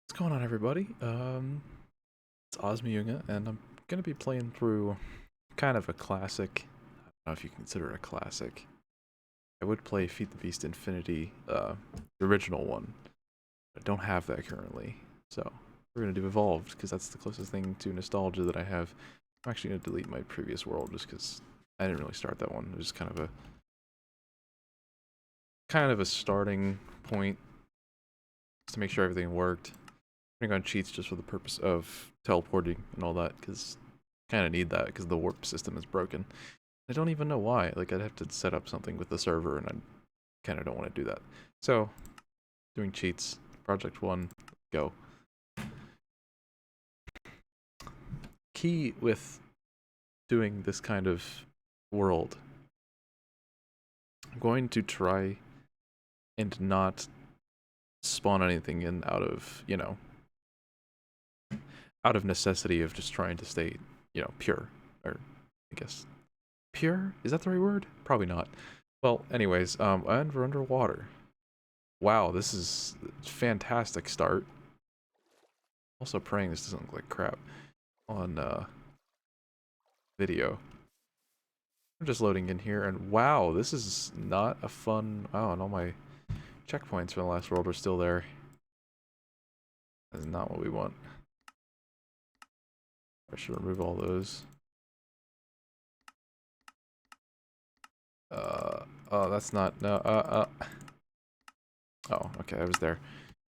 What's going on, everybody? It's Osmiyunga, and I'm gonna be playing through kind of a classic. I don't know if you consider it a classic. I would play Feed the Beast Infinity, the original one. I don't have that currently, so we're gonna do Evolved because that's the closest thing to nostalgia that I have. I'm actually gonna delete my previous world just because I didn't really start that one. It was kind of a starting point just to make sure everything worked. Putting on cheats just for the purpose of teleporting and all that, because kind of need that because the warp system is broken. I don't even know why. Like, I'd have to set up something with the server, and I kind of don't want to do that. So, doing cheats. Project 1, go. Key with doing this kind of world, I'm going to try and not spawn anything in out of, out of necessity of just trying to stay, pure. Or, I guess, pure? Is that the right word? Probably not. Well, anyways, and we're underwater. Wow, this is a fantastic start. Also praying this doesn't look like crap on, video. I'm just loading in here, and wow, this is not a fun... Oh, and all my checkpoints from the last world are still there. That's not what we want. I should remove all those. Oh, that's not... No, Oh, okay, I was there.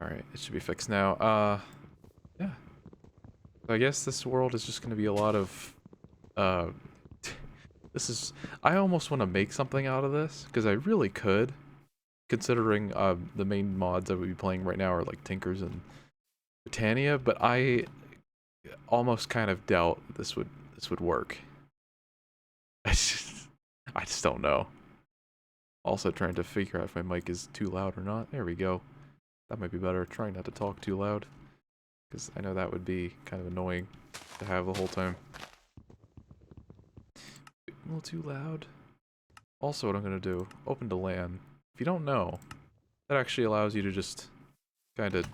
Alright, it should be fixed now. Yeah. So I guess this world is just gonna be a lot of, this is... I almost want to make something out of this, because I really could, considering, the main mods I would be playing right now are, like, Tinkers and Britannia, but I almost kind of doubt this would work. I just don't know. Also trying to figure out if my mic is too loud or not. There we go. That might be better. Trying not to talk too loud, because I know that would be kind of annoying to have the whole time. A little too loud. Also, what I'm going to do, open to LAN. If you don't know, that actually allows you to just kind of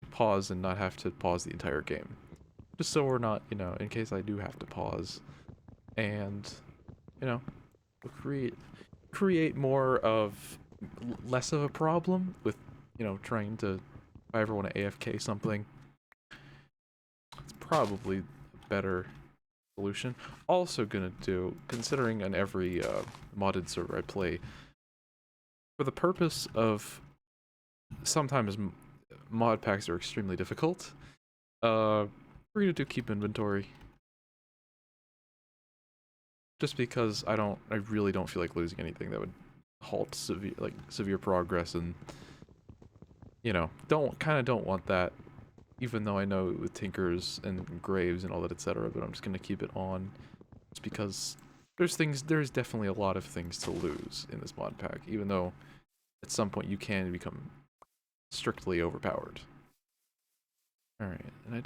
pause and not have to pause the entire game. Just so we're not, in case I do have to pause. And, we'll create more of less of a problem with, trying to, if I ever want to AFK something, it's probably a better solution. Also gonna do, considering on every modded server I play, for the purpose of sometimes mod packs are extremely difficult, we're gonna do keep inventory. Just because I really don't feel like losing anything that would halt severe progress, and don't want that, even though I know with Tinkers and Graves and all that, etc. But I'm just gonna keep it on, just because there's definitely a lot of things to lose in this mod pack, even though at some point you can become strictly overpowered. Alright, and I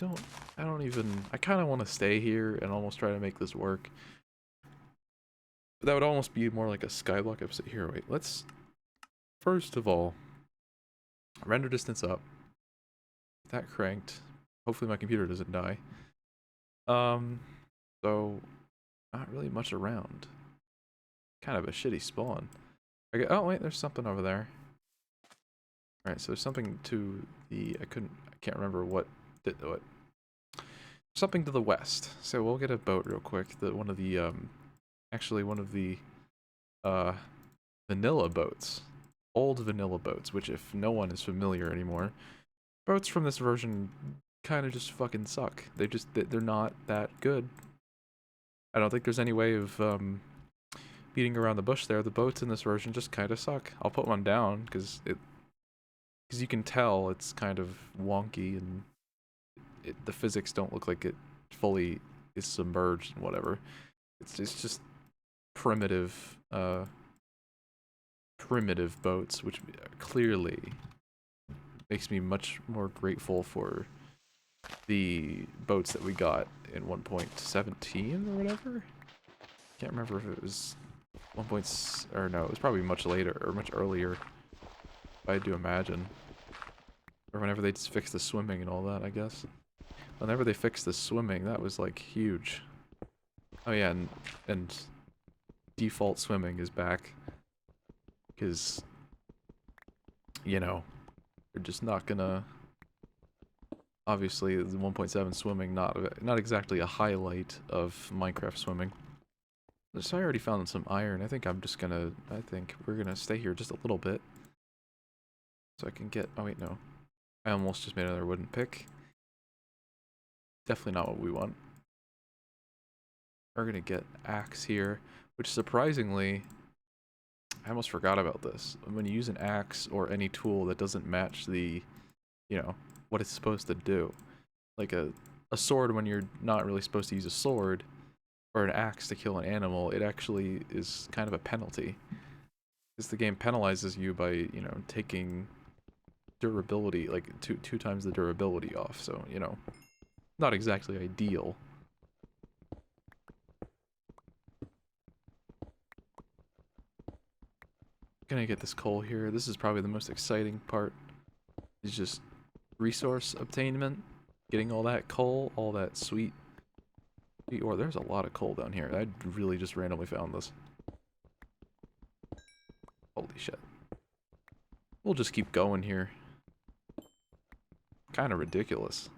kind of want to stay here and almost try to make this work. But that would almost be more like a skyblock episode. Here, wait, let's, first of all, render distance up. That cranked. Hopefully my computer doesn't die. So, not really much around. Kind of a shitty spawn. Okay, oh wait, there's something over there. Alright, so there's something to the, I can't remember what. Something to the west. So we'll get a boat real quick. Actually one of the, vanilla boats. Old vanilla boats, which if no one is familiar anymore, boats from this version kind of just fucking suck. They're not that good. I don't think there's any way of, beating around the bush there. The boats in this version just kind of suck. I'll put one down, because you can tell it's kind of wonky, and the physics don't look like it fully is submerged and whatever. It's just primitive boats, which clearly makes me much more grateful for the boats that we got in 1.17 or whatever. Can't remember if it was 1. Or no, it was probably much later or much earlier, if I had to imagine. Or whenever they just fixed the swimming and all that, I guess. Whenever they fixed the swimming, that was like huge. Oh yeah, and default swimming is back. Because, you know, they're just not gonna... Obviously, the 1.7 swimming, not exactly a highlight of Minecraft swimming. So I already found some iron. I think we're gonna stay here just a little bit. So I can get... Oh wait, no. I almost just made another wooden pick. Definitely not what we want. We're gonna get axe here, which surprisingly, I almost forgot about this. When you use an axe or any tool that doesn't match the, you know, what it's supposed to do. Like a sword when you're not really supposed to use a sword, or an axe to kill an animal, it actually is kind of a penalty. Because the game penalizes you by, you know, taking durability, like two times the durability off, so, you know, not exactly ideal. Gonna get this coal here. This is probably the most exciting part. Is just resource obtainment. Getting all that coal, all that sweet ore. There's a lot of coal down here. I really just randomly found this. Holy shit. We'll just keep going here. Kind of ridiculous.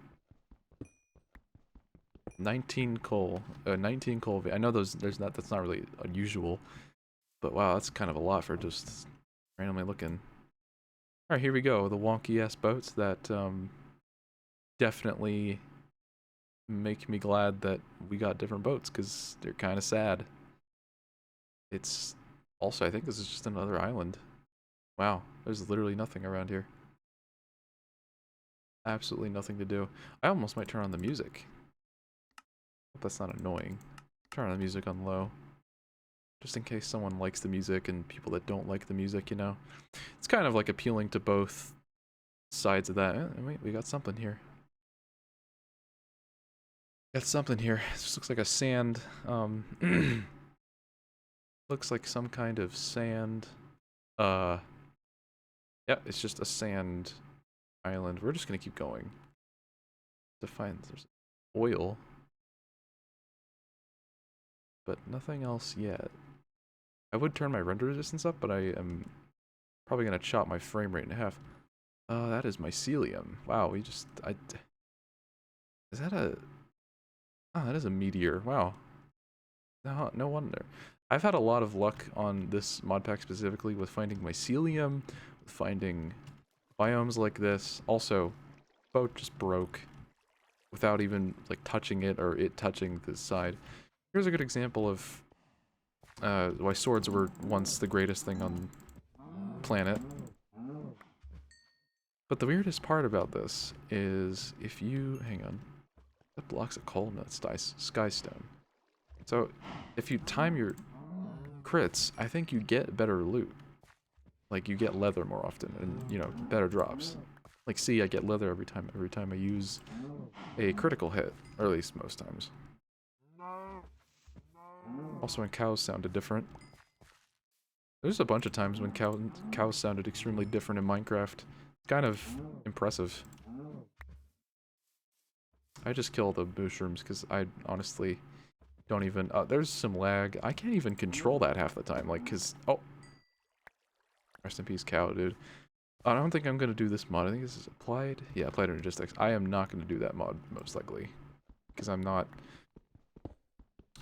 19 coal. 19 coal. I know that's not really unusual. But wow, that's kind of a lot for just randomly looking. Alright, here we go. The wonky ass boats that definitely make me glad that we got different boats, because they're kind of sad. It's also, I think this is just another island. Wow, there's literally nothing around here. Absolutely nothing to do. I almost might turn on the music. Hope that's not annoying. Turn on the music on low. Just in case someone likes the music and people that don't like the music, you know. It's kind of like appealing to both sides of that. Wait, we got something here. Got something here. This looks like a sand, looks like some kind of sand, yeah, it's just a sand island. We're just gonna keep going to find there's oil, but nothing else yet. I would turn my render distance up, but I am probably gonna chop my frame rate in half. That is mycelium. Wow, is that a... Oh, that is a meteor. Wow. No wonder. I've had a lot of luck on this mod pack specifically with finding mycelium, with finding biomes like this. Also, boat just broke without even like touching it or it touching the side. Here's a good example of why swords were once the greatest thing on the planet. But the weirdest part about this is if you... Hang on. That blocks a coal? No, it's skystone. So, if you time your crits, I think you get better loot. Like, you get leather more often, and, you know, better drops. Like, see, I get leather every time I use a critical hit, or at least most times. Also, when cows sounded different. There's a bunch of times when cows sounded extremely different in Minecraft. It's kind of impressive. I just kill the mushrooms because I honestly don't even... there's some lag. I can't even control that half the time, like, because... Oh! Rest in peace, cow, dude. I don't think I'm going to do this mod. I think this is applied. Yeah, applied logistics. I am not going to do that mod, most likely. Because I'm not...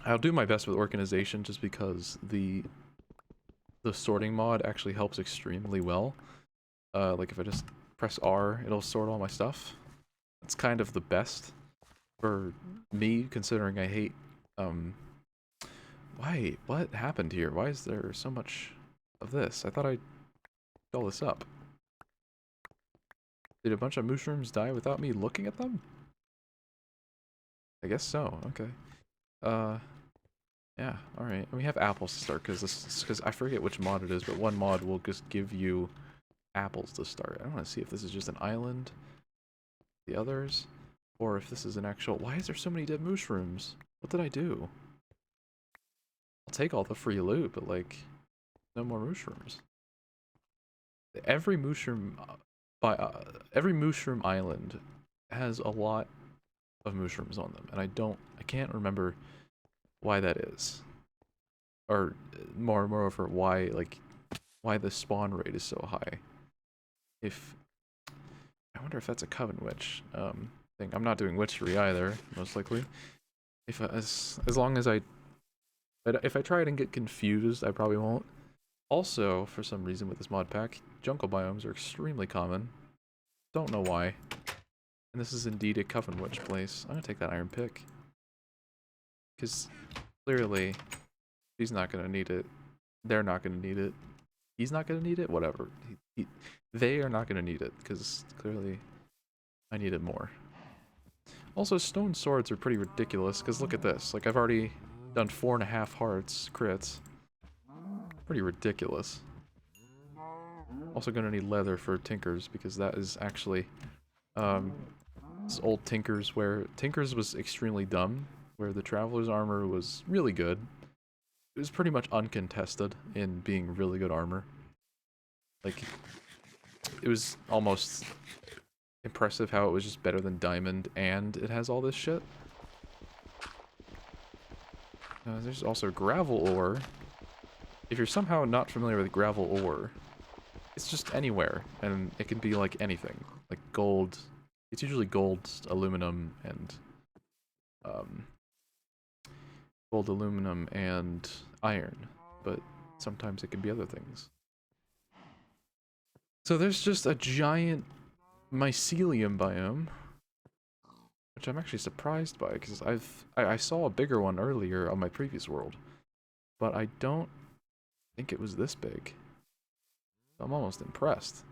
I'll do my best with organization just because the sorting mod actually helps extremely well. Like, if I just press R, it'll sort all my stuff. It's kind of the best for me, considering I hate... Why? What happened here? Why is there so much of this? I thought I all this up. Did a bunch of mushrooms die without me looking at them? I guess so. Okay. Yeah. All right. And we have apples to start because I forget which mod it is, but one mod will just give you apples to start. I want to see if this is just an island. The others, or if this is an actual... Why is there so many dead mushrooms? What did I do? I'll take all the free loot, but like, no more mushrooms. Every mushroom every mushroom island has a lot of mushrooms on them, and I can't remember why that is, or moreover, why the spawn rate is so high. If I wonder if that's a coven witch thing. I'm not doing witchery either, most likely. If as long as if I try it and get confused, I probably won't. Also, for some reason with this mod pack, jungle biomes are extremely common. Don't know why. And this is indeed a coven witch place. I'm gonna take that iron pick. Because clearly, she's not gonna need it. They're not gonna need it. He's not gonna need it? Whatever. They are not gonna need it, because clearly I need it more. Also, stone swords are pretty ridiculous, because look at this. Like, I've already done 4.5 hearts crits. Pretty ridiculous. Also gonna need leather for Tinkers, because that is actually, this old Tinkers where Tinkers was extremely dumb, where the Traveler's armor was really good. It was pretty much uncontested in being really good armor. Like, it was almost impressive how it was just better than Diamond, and it has all this shit. There's also gravel ore. If you're somehow not familiar with gravel ore, it's just anywhere, and it can be like anything. Like gold. It's usually gold, aluminum, and iron, but sometimes it can be other things. So there's just a giant mycelium biome, which I'm actually surprised by, because I saw a bigger one earlier on my previous world, but I don't think it was this big. I'm almost impressed.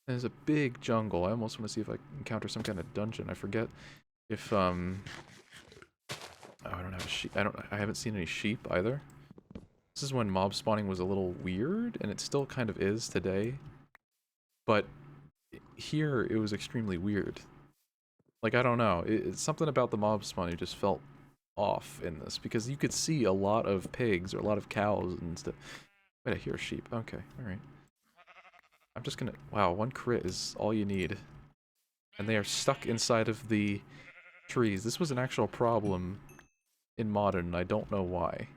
There's a big jungle. I almost want to see if I encounter some kind of dungeon. I forget if oh, I don't have a sheep. I haven't seen any sheep either. This is when mob spawning was a little weird, and it still kind of is today. But here it was extremely weird. Like, I don't know. It's something about the mob spawning just felt off in this, because you could see a lot of pigs or a lot of cows and stuff. Wait, I hear a sheep. Okay, alright. I'm just gonna... Wow, 1 crit is all you need. And they are stuck inside of the trees. This was an actual problem in Modern, and I don't know why.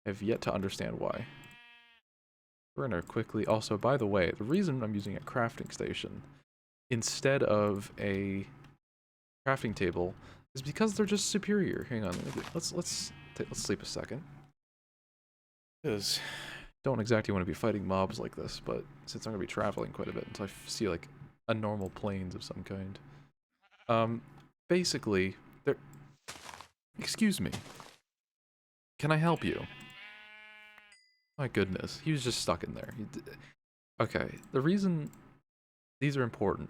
I have yet to understand why. We're gonna quickly... Also, by the way, the reason I'm using a crafting station instead of a crafting table is because they're just superior. Hang on, let's sleep a second. Because don't exactly want to be fighting mobs like this, but since I'm gonna be traveling quite a bit until I see like a normal plains of some kind. Basically, they're... Excuse me. Can I help you? My goodness, he was just stuck in there. Okay, the reason these are important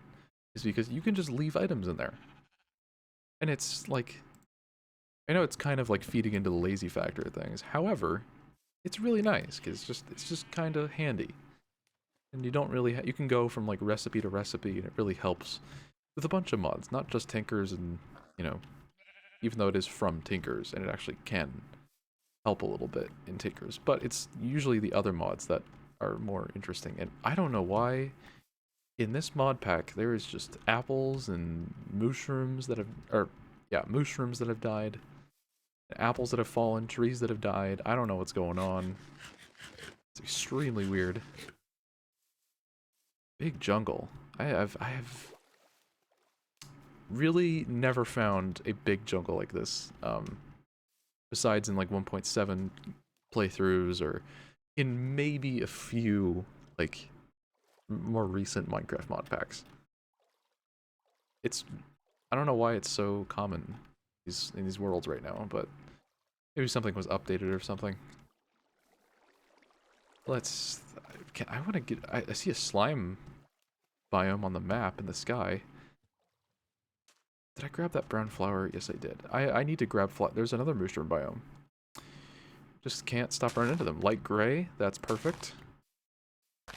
is because you can just leave items in there. And it's like... I know it's kind of like feeding into the lazy factor of things. However, it's really nice, because it's just kind of handy. And you don't really... you can go from like recipe to recipe, and it really helps with a bunch of mods. Not just Tinkers and, you know... Even though it is from Tinkers, and it actually can help a little bit in Tinkers. But it's usually the other mods that are more interesting. And I don't know why... In this mod pack, there is just apples and mushrooms that have... mushrooms that have died. Apples that have fallen, trees that have died. I don't know what's going on. It's extremely weird. Big jungle. I have really never found a big jungle like this. Besides in like 1.7 playthroughs, or in maybe a few like more recent Minecraft mod packs. I don't know why it's so common in these worlds right now, but maybe something was updated or something. I want to get... I see a slime biome on the map in the sky. Did I grab that brown flower? Yes, I did. I need to grab... There's another mushroom biome. Just can't stop running into them. Light gray, that's perfect.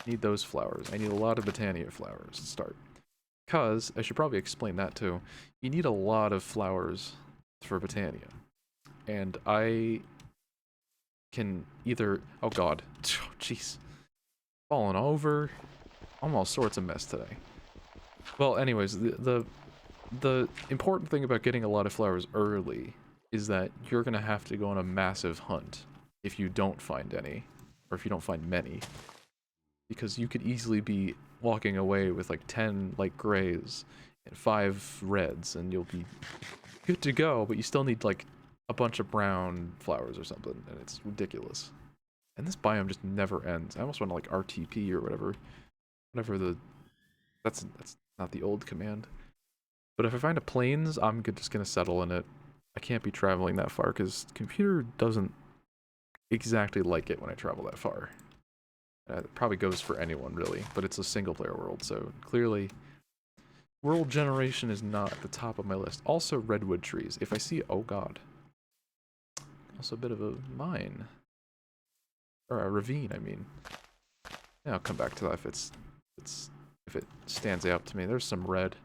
Need those flowers. I need a lot of Botania flowers to start. Because, I should probably explain that too, you need a lot of flowers for Botania. And I can either... Oh god. Jeez. Falling over. I'm all sorts of mess today. Well, anyways, the important thing about getting a lot of flowers early is that you're gonna have to go on a massive hunt if you don't find any, or if you don't find many, because you could easily be walking away with like 10 light grays and 5 reds, and you'll be good to go, but you still need like a bunch of brown flowers or something, and it's ridiculous. And this biome just never ends. I almost want to like RTP or whatever the that's not the old command. But if I find a plains, I'm just gonna settle in it. I can't be traveling that far because computer doesn't exactly like it when I travel that far. It probably goes for anyone really, but it's a single player world, so clearly world generation is not at the top of my list. Also redwood trees. If I see, oh god. Also a bit of a mine. Or a ravine, I mean. Yeah, I'll come back to that if it stands out to me. There's some red.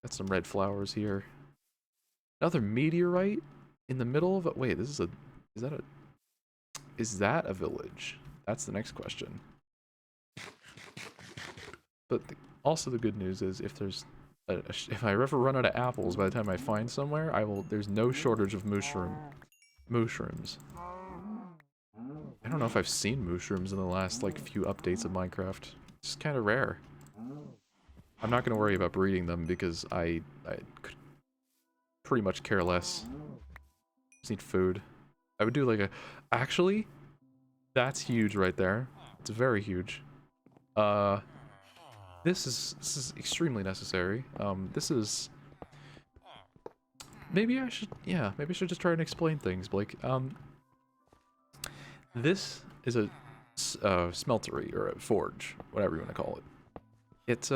Got some red flowers here. Another meteorite in the middle of it. Wait, is that a village? That's the next question. But also the good news is if if I ever run out of apples by the time I find somewhere, there's no shortage of mushrooms. I don't know if I've seen mushrooms in the last like few updates of Minecraft. It's just kind of rare. I'm not gonna worry about breeding them because I could pretty much care less. Just need food. I would do like actually, that's huge right there. It's very huge. This is extremely necessary. Maybe I should just try and explain things, Blake. This is a smeltery or a forge, whatever you want to call it. It's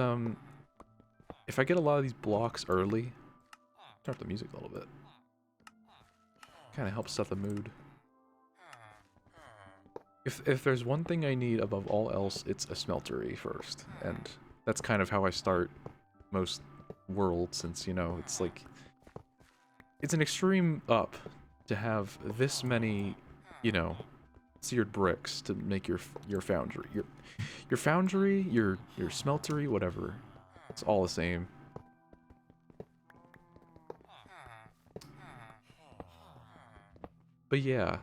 if I get a lot of these blocks early, turn up the music a little bit. Kind of helps set the mood. If there's one thing I need above all else, it's a smeltery first, and that's kind of how I start most worlds, since, you know, it's like, it's an extreme up to have this many, you know, seared bricks to make your foundry. Your foundry, your smeltery, whatever. It's all the same. But yeah,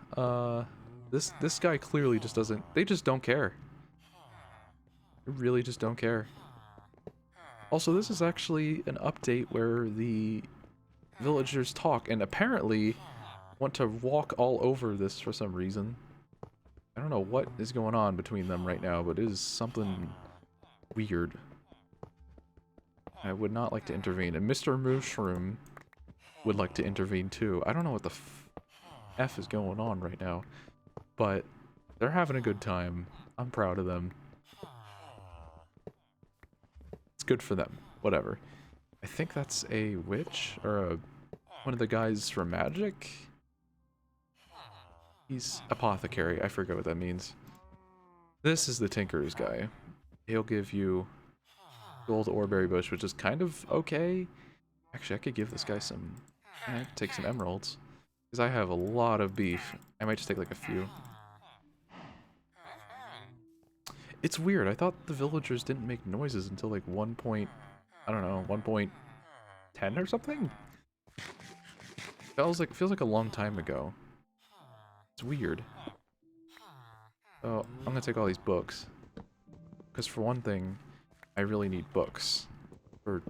this guy clearly just doesn't, they just don't care. They really just don't care. Also, this is actually an update where the villagers talk and apparently want to walk all over this for some reason. I don't know what is going on between them right now, but it is something weird. I would not like to intervene, and Mr. Mushroom would like to intervene too. I don't know what the F is going on right now, but they're having a good time. I'm proud of them. It's good for them. Whatever. I think that's a witch, or one of the guys from magic? He's apothecary. I forget what that means. This is the tinker's guy. He'll give you gold oreberry bush, which is kind of okay. Actually, I could give this guy some... I could take some emeralds. Because I have a lot of beef. I might just take like a few. It's weird. I thought the villagers didn't make noises until like 1 point... I don't know, 1.10 or something? Feels like a long time ago. It's weird. Oh, I'm gonna take all these books. Because for one thing, I really need books. For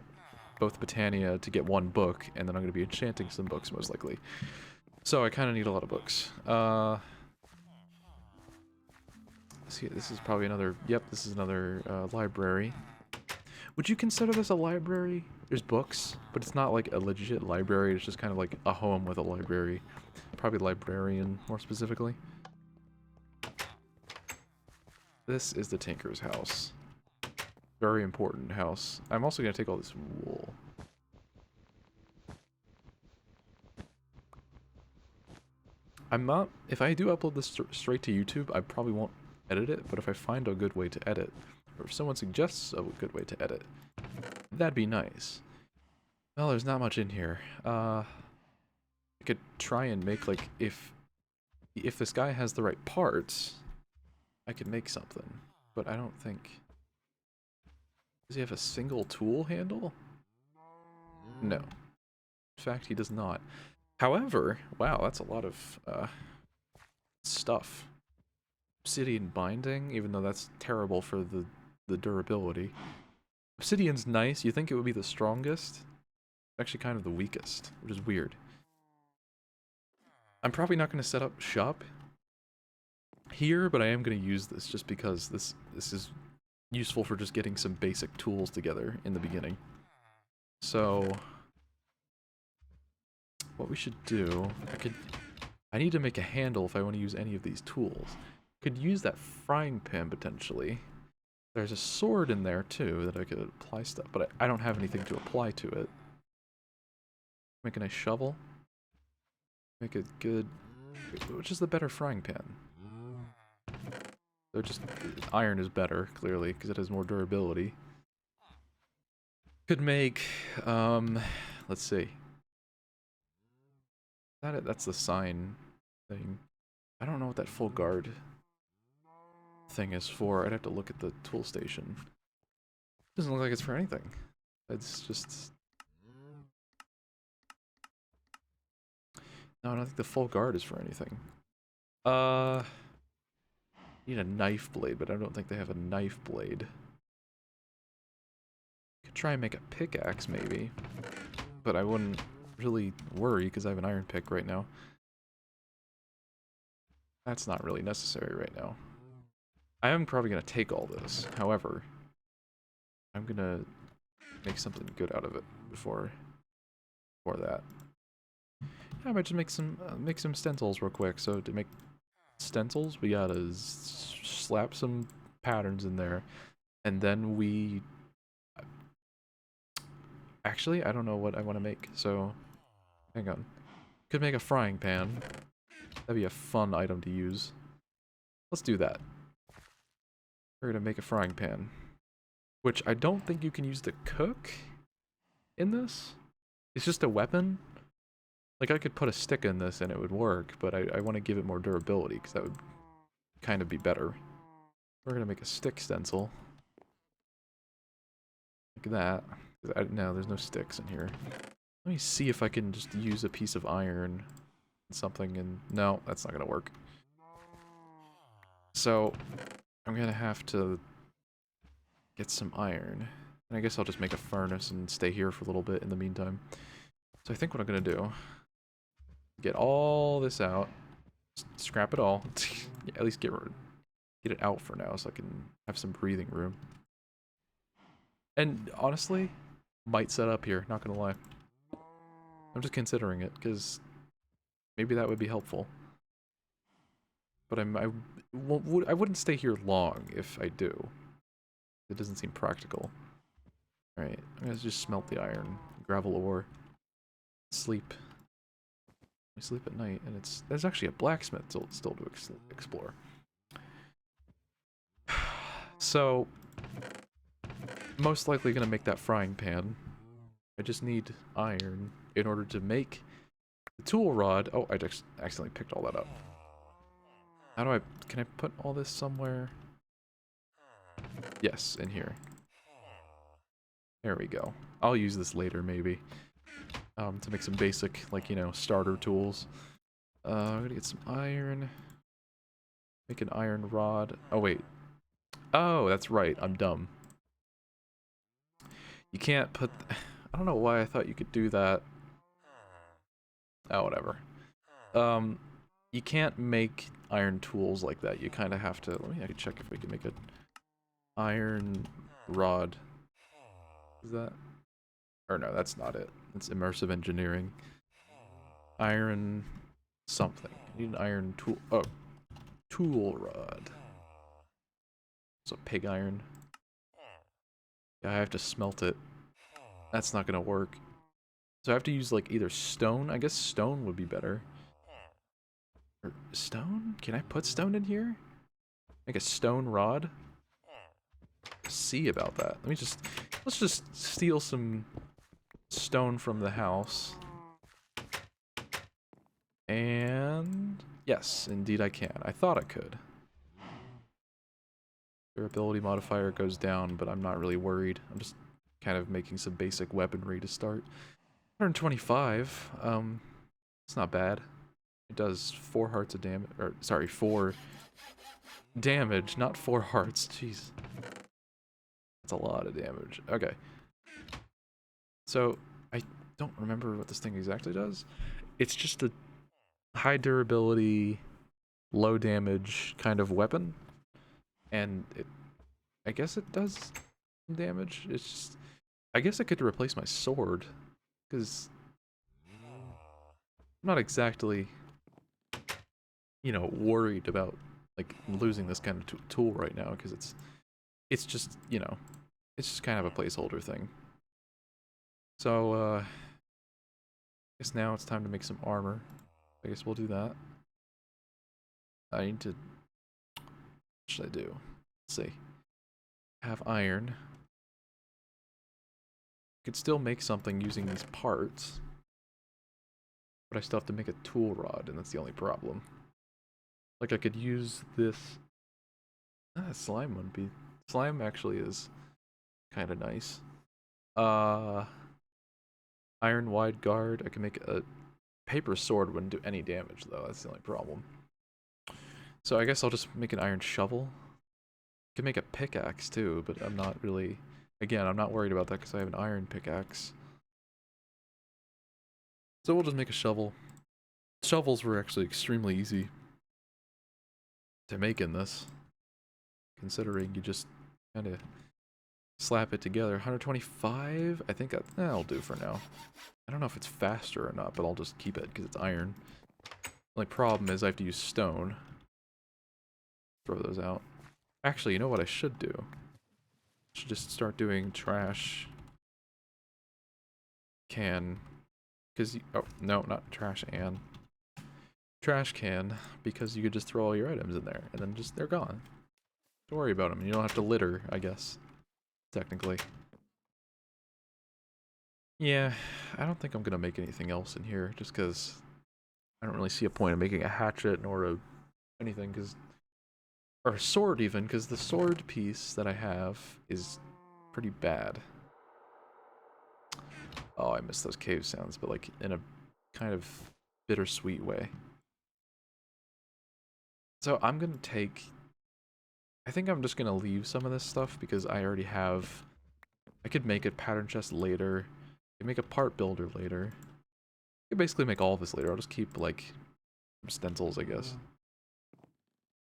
both Botania to get 1 book, and then I'm gonna be enchanting some books most likely. So I kind of need a lot of books. See, this is probably another, yep, this is another library. Would you consider this a library? There's books, but it's not like a legit library, it's just kind of like a home with a library. Probably librarian, more specifically. This is the Tinker's house. Very important house. I'm also going to take all this wool. I'm not... If I do upload this straight to YouTube, I probably won't edit it, but if I find a good way to edit, or if someone suggests a good way to edit, that'd be nice. Well, there's not much in here. I could try and make, like, if this guy has the right parts, I could make something, but I don't think... Does he have a single tool handle? No. In fact, he does not. However, wow, that's a lot of stuff. Obsidian binding, even though that's terrible for the durability. Obsidian's nice. You think it would be the strongest? Actually kind of the weakest, which is weird. I'm probably not going to set up shop here, but I am going to use this just because this is useful for just getting some basic tools together in the beginning. So what we should do, I need to make a handle if I want to use any of these tools. Could use that frying pan potentially. There's a sword in there too that I could apply stuff, but I don't have anything to apply to it. Make a nice shovel. Make a good... Which is the better frying pan? So just... Iron is better, clearly, because it has more durability. Could make... let's see. That's the sign thing. I don't know what that full guard thing is for. I'd have to look at the tool station. Doesn't look like it's for anything. It's just... No, I don't think the full guard is for anything. Need a knife blade, but I don't think they have a knife blade. Could try and make a pickaxe, maybe. But I wouldn't really worry, because I have an iron pick right now. That's not really necessary right now. I am probably going to take all this. However, I'm going to make something good out of it before that. I might just make some stencils real quick. So to make stencils, we gotta slap some patterns in there, and then we... Actually, I don't know what I want to make, so hang on. Could make a frying pan. That'd be a fun item to use. Let's do that. We're gonna make a frying pan, which I don't think you can use to cook in this. It's just a weapon. Like, I could put a stick in this and it would work, but I want to give it more durability, because that would kind of be better. We're going to make a stick stencil. Like that. No, there's no sticks in here. Let me see if I can just use a piece of iron and something, and no, that's not going to work. So, I'm going to have to get some iron. And I guess I'll just make a furnace and stay here for a little bit in the meantime. So I think what I'm going to do... Get all this out, scrap it all. Yeah, at least get it out for now, so I can have some breathing room. And honestly, might set up here. Not gonna lie, I'm just considering it because maybe that would be helpful. But I wouldn't stay here long if I do. It doesn't seem practical. All right, I'm gonna just smelt the iron, gravel ore, sleep. We sleep at night, and there's actually a blacksmith still to explore. So, most likely gonna make that frying pan. I just need iron in order to make the tool rod. Oh, I just accidentally picked all that up. How do can I put all this somewhere? Yes, in here. There we go. I'll use this later, maybe. To make some basic, like, you know, starter tools. I'm gonna get some iron. Make an iron rod. Oh, wait. Oh, that's right. I'm dumb. You can't put... I don't know why I thought you could do that. Oh, whatever. You can't make iron tools like that. You kind of have to... Let me actually check if we can make an iron rod. Is that... Or no, that's not it. It's immersive engineering. Iron something. I need an iron tool. Oh, tool rod. So pig iron. Yeah, I have to smelt it. That's not gonna work. So I have to use like either stone. I guess stone would be better. Or stone? Can I put stone in here? Make a stone rod? See about that. Let's just steal some stone from the house. And yes, indeed I can. I thought I could. Durability modifier goes down, but I'm not really worried. I'm just kind of making some basic weaponry to start. 125, it's not bad. It does 4 hearts of damage, or sorry, 4 damage, not 4 hearts. Jeez. That's a lot of damage. Okay. So, I don't remember what this thing exactly does. It's just a high durability, low damage kind of weapon. And I guess it does damage. It's just, I guess I could replace my sword, because I'm not exactly, you know, worried about like losing this kind of tool right now, because it's just, you know, it's just kind of a placeholder thing. So I guess now it's time to make some armor. I guess we'll do that. I need to, what should I do? Let's see. I have iron. I could still make something using these parts, but I still have to make a tool rod, and that's the only problem. Like, I could use this. Slime wouldn't be. Slime actually is kind of nice. Iron wide guard. I can make a paper sword. Wouldn't do any damage though. That's the only problem. So I guess I'll just make an iron shovel. I can make a pickaxe too, but I'm not really. Again, I'm not worried about that because I have an iron pickaxe. So we'll just make a shovel. Shovels were actually extremely easy to make in this, considering you just kind of slap it together. 125? I think that'll do for now. I don't know if it's faster or not, but I'll just keep it because it's iron. The only problem is I have to use stone. Throw those out. Actually, you know what I should do? I should just start doing trash can. Because, oh, no, not trash and. Trash can, because you could just throw all your items in there, and then just, they're gone. Don't worry about them. You don't have to litter, I guess. Technically. Yeah, I don't think I'm gonna make anything else in here, just because I don't really see a point of making a hatchet nor anything, because, or a sword even, because the sword piece that I have is pretty bad. Oh, I miss those cave sounds, but like in a kind of bittersweet way. So I'm gonna take, I think I'm just gonna leave some of this stuff because I already have, I could make a pattern chest later, I could make a part builder later. I could basically make all of this later. I'll just keep like stencils, I guess.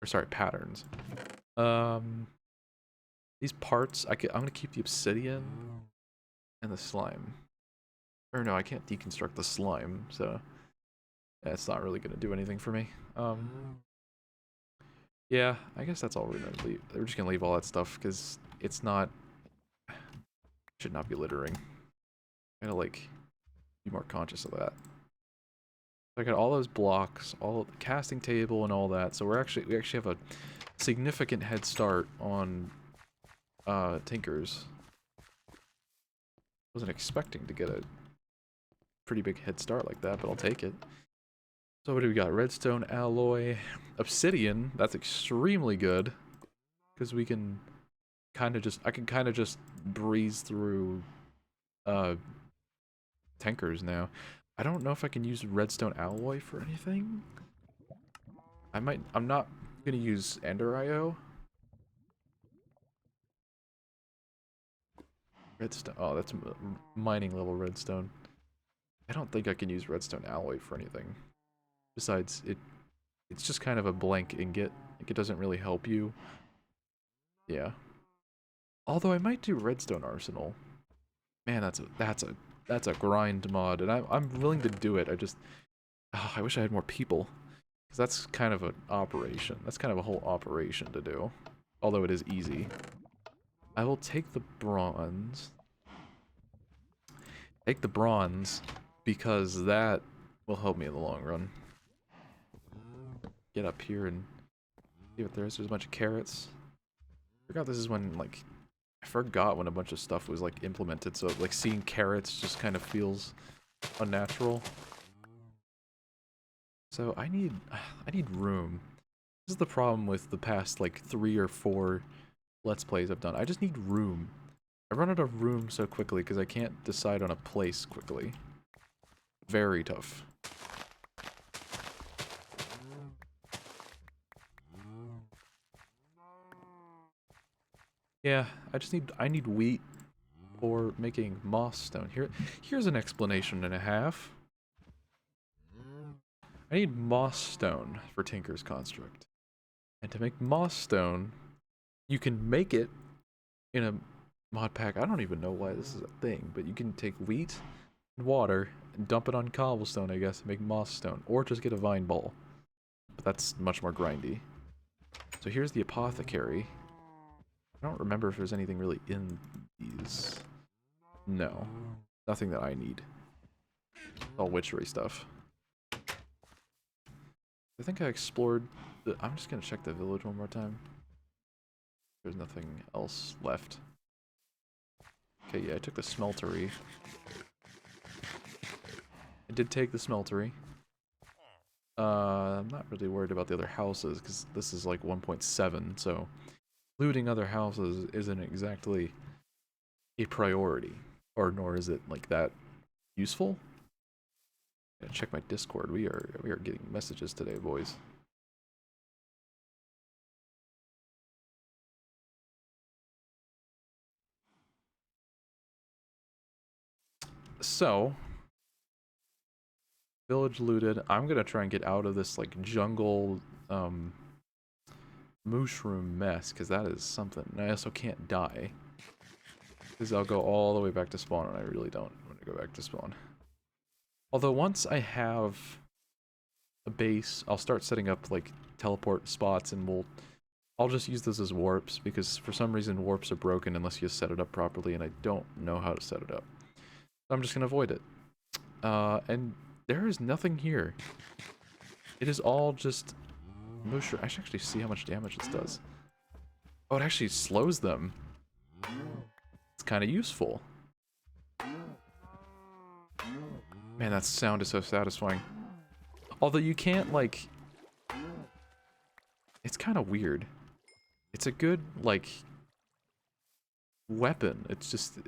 Or sorry, patterns. These parts, I'm gonna keep the obsidian and the slime. Or no, I can't deconstruct the slime, so that's not really gonna do anything for me. Yeah, I guess that's all we're gonna leave. We're just gonna leave all that stuff because it's not, should not be littering. I gotta like be more conscious of that. I got all those blocks, all the casting table and all that, so we actually have a significant head start on Tinkers. Wasn't expecting to get a pretty big head start like that, but I'll take it. So what do we got? Redstone alloy, obsidian. That's extremely good because we can kind of just, I can kind of just breeze through Tinkers now. I don't know if I can use redstone alloy for anything. I'm not gonna use Ender IO. Redstone, oh, that's mining level redstone. I don't think I can use redstone alloy for anything. Besides, it's just kind of a blank ingot. Like, it doesn't really help you. Yeah. Although I might do redstone arsenal. Man, that's a grind mod, and I'm willing to do it. I just, oh, I wish I had more people, because that's kind of an operation. That's kind of a whole operation to do. Although it is easy. I will take the bronze. Take the bronze, because that will help me in the long run. Get up here and see what there is. There's a bunch of carrots. I forgot this is when, like, I forgot when a bunch of stuff was, like, implemented, so, like, seeing carrots just kind of feels unnatural. So, I need room. This is the problem with the past, like, 3 or 4 Let's Plays I've done. I just need room. I run out of room so quickly because I can't decide on a place quickly. Very tough. Yeah, I need wheat for making moss stone. Here's an explanation and a half. I need moss stone for Tinker's Construct. And to make moss stone, you can make it in a mod pack. I don't even know why this is a thing, but you can take wheat and water and dump it on cobblestone, I guess, and make moss stone. Or just get a vine ball. But that's much more grindy. So here's the apothecary. I don't remember if there's anything really in these. No. Nothing that I need. All witchery stuff. I think I explored the... I'm just gonna check the village one more time. There's nothing else left. Okay, yeah, I took the smeltery. I did take the smeltery. I'm not really worried about the other houses, because this is like 1.7, so... looting other houses isn't exactly a priority. Or nor is it, like, that useful. Gotta check my Discord. We are getting messages today, boys. So, village looted. I'm gonna try and get out of this like jungle mushroom mess, because that is something. And I also can't die, because I'll go all the way back to spawn, and I really don't want to go back to spawn. Although once I have a base, I'll start setting up like teleport spots, and I'll just use those as warps, because for some reason warps are broken unless you set it up properly, and I don't know how to set it up. So I'm just gonna avoid it. And there is nothing here. It is all just mushroom. I should actually see how much damage this does. Oh, it actually slows them. It's kind of useful. Man, that sound is so satisfying. Although you can't, like... It's kind of weird. It's a good, like... weapon. It's just...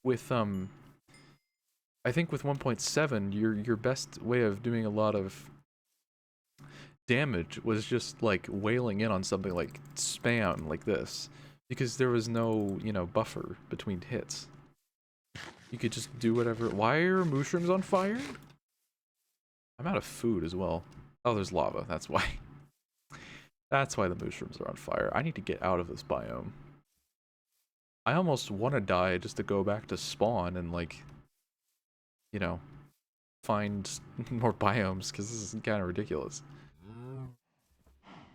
With, I think with 1.7, your best way of doing a lot of damage was just like wailing in on something like spam like this, because there was no, you know, buffer between hits. You could just do whatever. Why are mushrooms on fire? I'm out of food as well. Oh, there's lava. That's why. That's why the mushrooms are on fire. I need to get out of this biome. I almost want to die just to go back to spawn and, like, you know, find more biomes, because this is kind of ridiculous.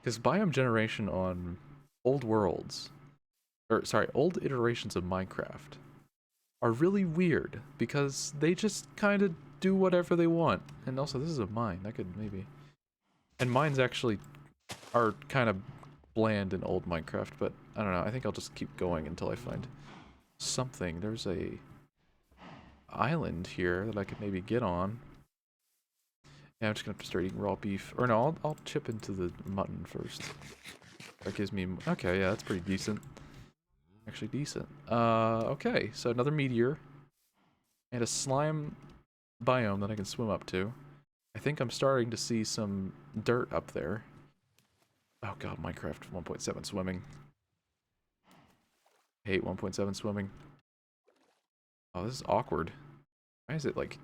Because biome generation on old worlds, or sorry, old iterations of Minecraft are really weird, because they just kind of do whatever they want. And also, this is a mine. That could maybe... And mines actually are kind of bland in old Minecraft, but I don't know. I think I'll just keep going until I find something. There's a island here that I could maybe get on. Yeah, I'm just gonna start eating raw beef. Or no, I'll chip into the mutton first. That gives me... Okay, yeah, that's pretty decent. Actually decent. Okay, so another meteor. And a slime biome that I can swim up to. I think I'm starting to see some dirt up there. Oh god, Minecraft 1.7 swimming. Hate 1.7 swimming. Oh, this is awkward. Why is it like...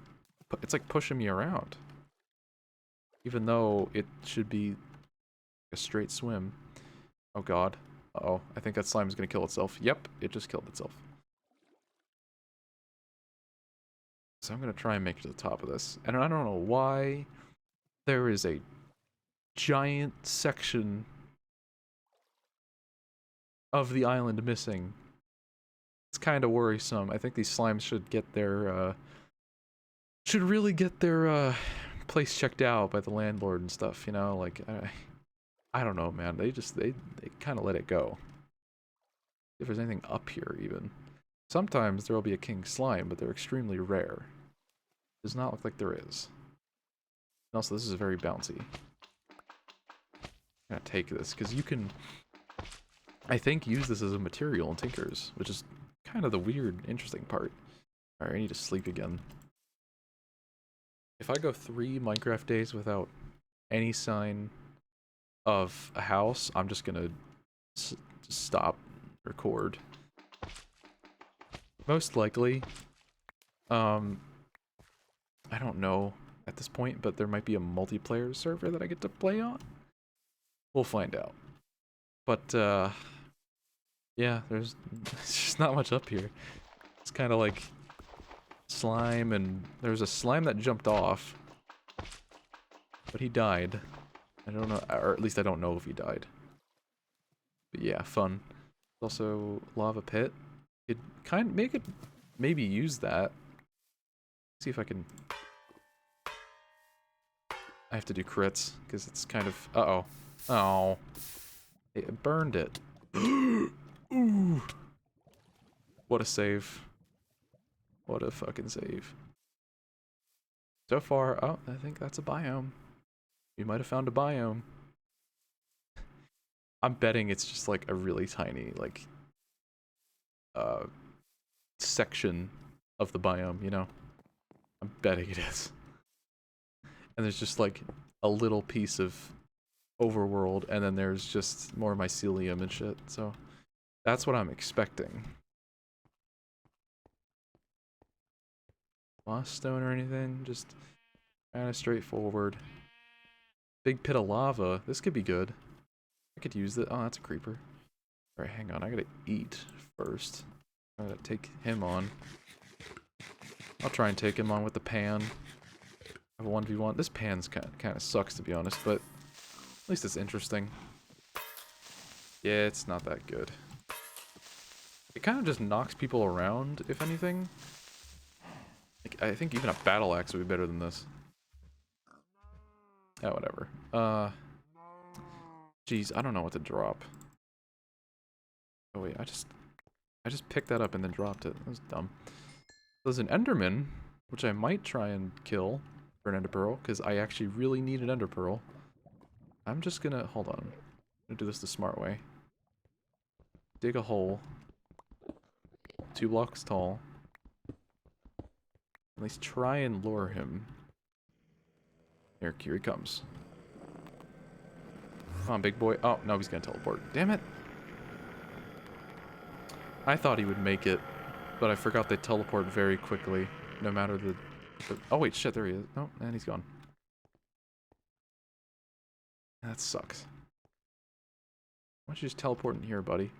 It's like pushing me around. Even though it should be a straight swim. Oh god. Uh-oh, I think that slime is gonna kill itself. Yep, it just killed itself. So I'm gonna try and make it to the top of this. And I don't know why there is a giant section of the island missing. It's kind of worrisome. I think these slimes should get their, should really get their, place checked out by the landlord and stuff, you know? Like, I don't know, man. They kind of let it go. If there's anything up here, even. Sometimes there will be a king slime, but they're extremely rare. Does not look like there is. And also, this is very bouncy. I'm gonna take this, because you can I think use this as a material in Tinkers, which is kind of the weird, interesting part. Alright, I need to sleep again. If I go 3 Minecraft days without any sign of a house, I'm just gonna stop record. Most likely, I don't know at this point, but there might be a multiplayer server that I get to play on. We'll find out. But, yeah, there's just not much up here. It's kind of like slime, and there's a slime that jumped off, but he died. I don't know, or at least I don't know if he died. But yeah, fun. Also, lava pit. It maybe use that. See if I can. I have to do crits because it's kind of. Uh-oh. Oh. It burned it. Ooh. What a save. What a fucking save. So far, oh, I think that's a biome. You might have found a biome. I'm betting it's just like a really tiny, like, section of the biome, you know? I'm betting it is. And there's just like a little piece of overworld, and then there's just more mycelium and shit, so that's what I'm expecting. Lost stone or anything, just kind of straightforward. Big pit of lava, this could be good. I could use it. Oh, that's a creeper. Alright, hang on, I gotta eat first. I gotta take him on. I'll try and take him on with the pan. I have a 1v1. This pan's kind of sucks, to be honest, but at least it's interesting. Yeah, it's not that good. It kind of just knocks people around, if anything. Like, I think even a battle axe would be better than this. Oh, whatever. Jeez, I don't know what to drop. Oh wait, I just picked that up and then dropped it. That was dumb. There's an Enderman, which I might try and kill for an Ender Pearl, because I actually really need an Ender Pearl. I'm just gonna, hold on. I'm gonna do this the smart way. Dig a hole. 2 blocks tall. At least try and lure him. Here he comes. Come on, big boy. Oh, no, he's gonna teleport. Damn it! I thought he would make it, but I forgot they teleport very quickly, no matter the... Oh wait, shit, there he is. Oh, and he's gone. That sucks. Why don't you just teleport in here, buddy?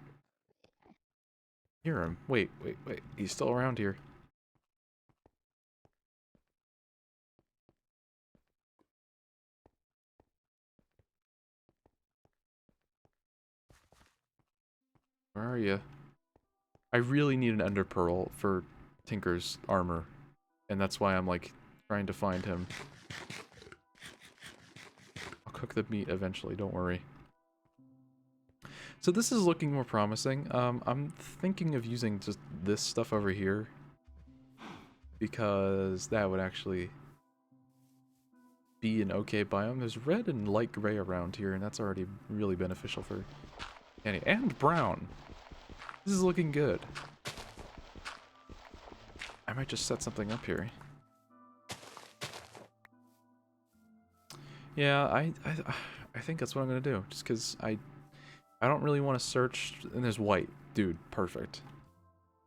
Hear him. Wait. He's still around here. Where are you? I really need an Ender Pearl for Tinker's armor, and that's why I'm like trying to find him. I'll cook the meat eventually, don't worry. So this is looking more promising. I'm thinking of using just this stuff over here, because that would actually be an okay biome. There's red and light gray around here, and that's already really beneficial for any, and brown. This is looking good. I might just set something up here. Yeah, I think that's what I'm gonna do. Just because I don't really want to search. And there's white, dude. Perfect.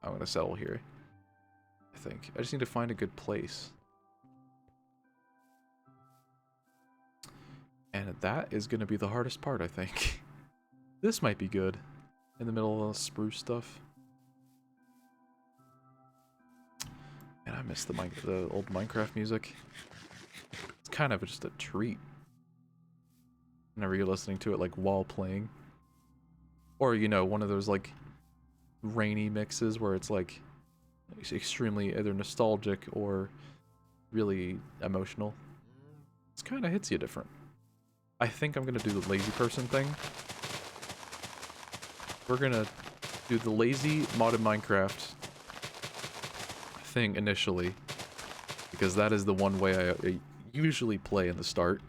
I'm gonna settle here. I think I just need to find a good place. And that is gonna be the hardest part, I think. This might be good. In the middle of the spruce stuff. And I miss the old Minecraft music. It's kind of just a treat. Whenever you're listening to it like while playing. Or, you know, one of those like rainy mixes where it's like extremely either nostalgic or really emotional. It kind of hits you different. I think I'm gonna do the lazy person thing. We're gonna do the lazy modded Minecraft thing initially, because that is the one way I usually play in the start.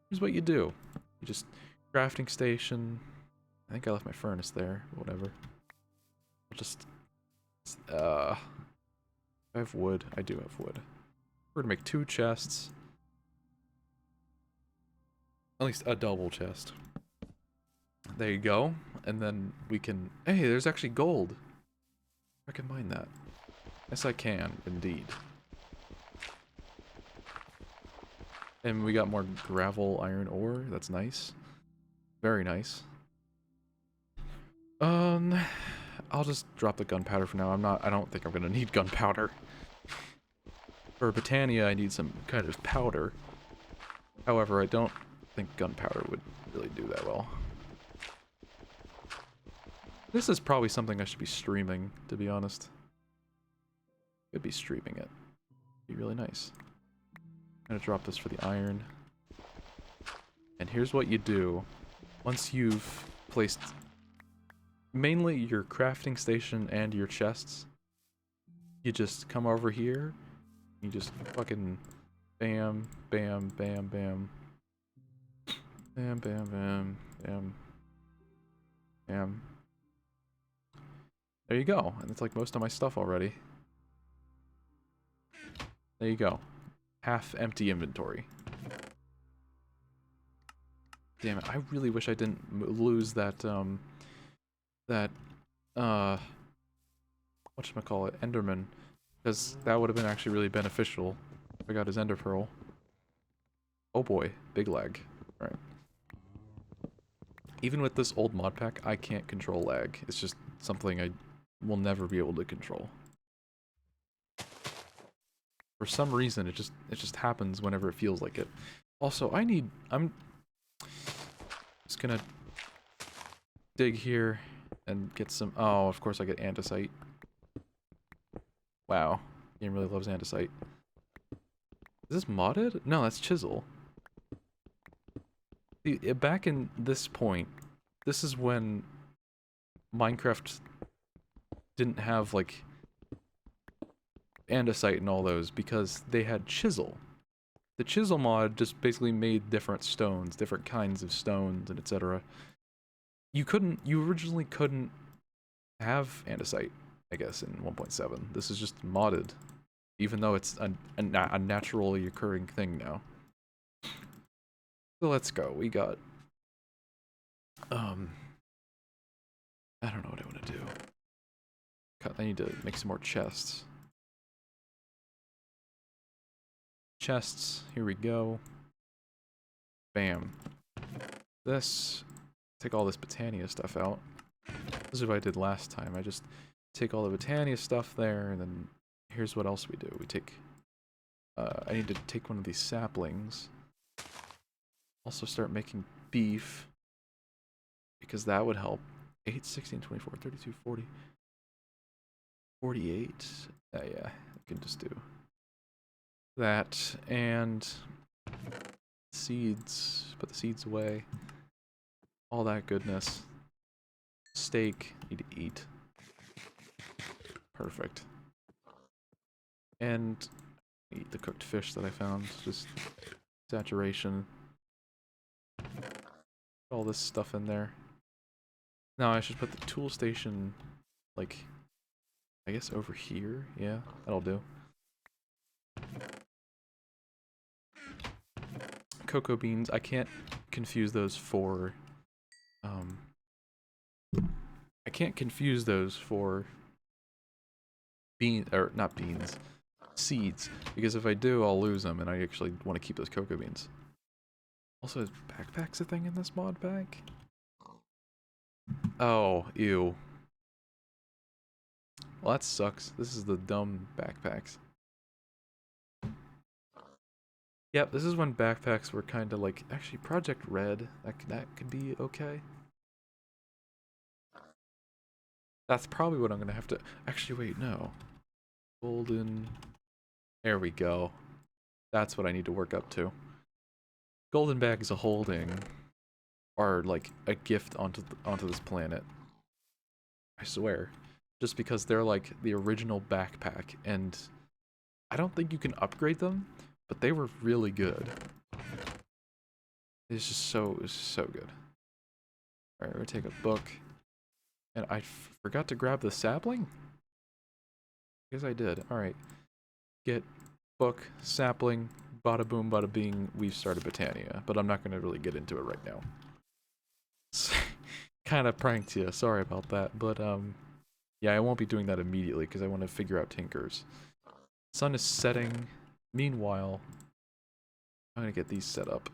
Here's what you do. You just crafting station, I think I left my furnace there. Whatever. I'll just... I have wood. I do have wood. We're gonna make 2 chests. At least a double chest. There you go. And then we can... Hey, there's actually gold. I can mine that. Yes, I can, indeed. And we got more gravel iron ore. That's nice. Very nice. I'll just drop the gunpowder for now. I don't think I'm gonna need gunpowder. For Britannia, I need some kind of powder. However, I don't think gunpowder would really do that well. This is probably something I should be streaming, to be honest. Could be streaming it. Be really nice. I'm gonna drop this for the iron. And here's what you do. Once you've placed mainly your crafting station and your chests, you just come over here. You just fucking bam, bam, bam, bam. Bam, bam, bam, bam. Bam. There you go. And it's like most of my stuff already. There you go. Half empty inventory. Damn it, I really wish I didn't lose that, whatchamacallit, Enderman. Because that would have been actually really beneficial if I got his Ender Pearl. Oh boy, big lag. Alright. Even with this old mod pack, I can't control lag. It's just something I will never be able to control. For some reason, it just happens whenever it feels like it. Also, I'm just gonna dig here and get some... Oh, of course I get andesite. Wow. Game really loves andesite. Is this modded? No, that's chisel. See, back in this point, this is when Minecraft didn't have, like, andesite and all those, because they had chisel. The chisel mod just basically made different stones, different kinds of stones, and etc. You originally couldn't have andesite, I guess, in 1.7. This is just modded, even though it's a naturally occurring thing now. So let's go. We got, I don't know what I want to do. I need to make some more chests. Chests, here we go. Bam. This, take all this Britannia stuff out. This is what I did last time. I just take all the Britannia stuff there, and then here's what else we do. We take, I need to take one of these saplings. Also start making beef, because that would help. 8, 16, 24, 32, 40, 48. Yeah, I can just do that, and seeds, put the seeds away, all that goodness. Steak, need to eat. Perfect. And eat the cooked fish that I found, just saturation. All this stuff in there. Now I should put the tool station, like, I guess over here, yeah, that'll do. Cocoa beans, I can't confuse those for, I can't confuse those for not beans, seeds, because if I do, I'll lose them, and I actually want to keep those cocoa beans. Also, is backpacks a thing in this mod pack? Oh, ew. Well, that sucks. This is the dumb backpacks. Yep, this is when backpacks were kind of like, actually, Project Red, that could be okay. That's probably what I'm gonna have to, actually, wait, no. Golden, there we go. That's what I need to work up to. Golden bags of holding are like a gift onto this planet. I swear. Just because they're like the original backpack, and I don't think you can upgrade them, but they were really good. It's just so good. Alright, we're gonna take a book. And I forgot to grab the sapling? Yes, I did. Alright. Get book, sapling, bada boom, bada bing, we've started Botania. But I'm not gonna really get into it right now. Kind of pranked you, sorry about that. But, yeah, I won't be doing that immediately because I want to figure out Tinkers. Sun is setting. Meanwhile, I'm gonna get these set up.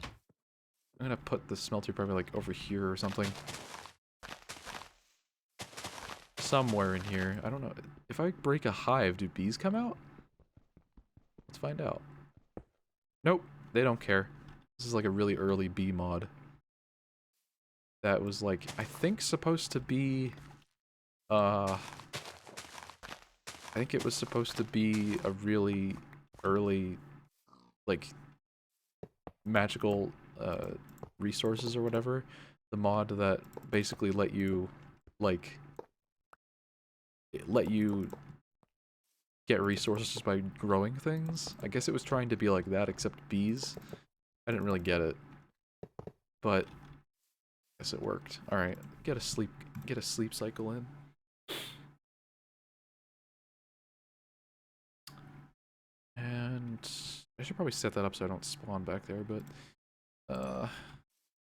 I'm gonna put the smelter probably like over here or something. Somewhere in here. I don't know. If I break a hive, do bees come out? Let's find out. Nope, they don't care. This is like a really early bee mod. That was like, I think supposed to be, I think it was supposed to be a really early, like, magical, resources or whatever. The mod that basically let you, like, get resources by growing things. I guess it was trying to be like that, except bees. I didn't really get it, but I guess it worked. All right, get a sleep cycle in. And I should probably set that up so I don't spawn back there, but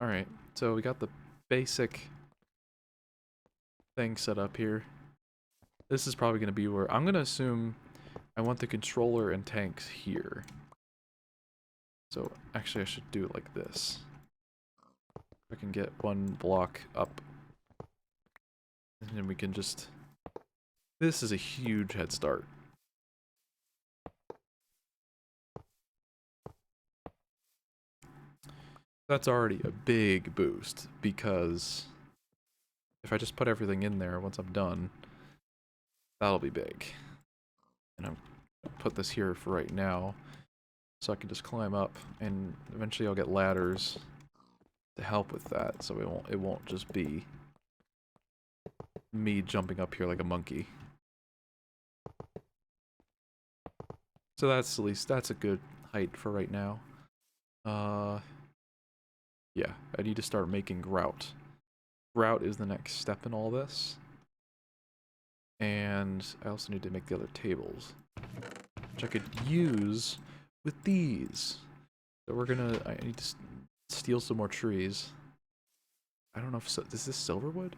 all right. So we got the basic thing set up here. This is probably going to be where I'm going to assume I want the controller and tanks here. So actually I should do it like this. I can get one block up. And then we can just... This is a huge head start. That's already a big boost, because if I just put everything in there once I'm done, that'll be big. And I'm gonna put this here for right now, so I can just climb up, and eventually I'll get ladders to help with that, so it won't just be me jumping up here like a monkey. So that's at least that's a good height for right now. Yeah, I need to start making grout. Grout is the next step in all this. And I also need to make the other tables, which I could use with these. So I need to steal some more trees. I don't know if, is this silverwood?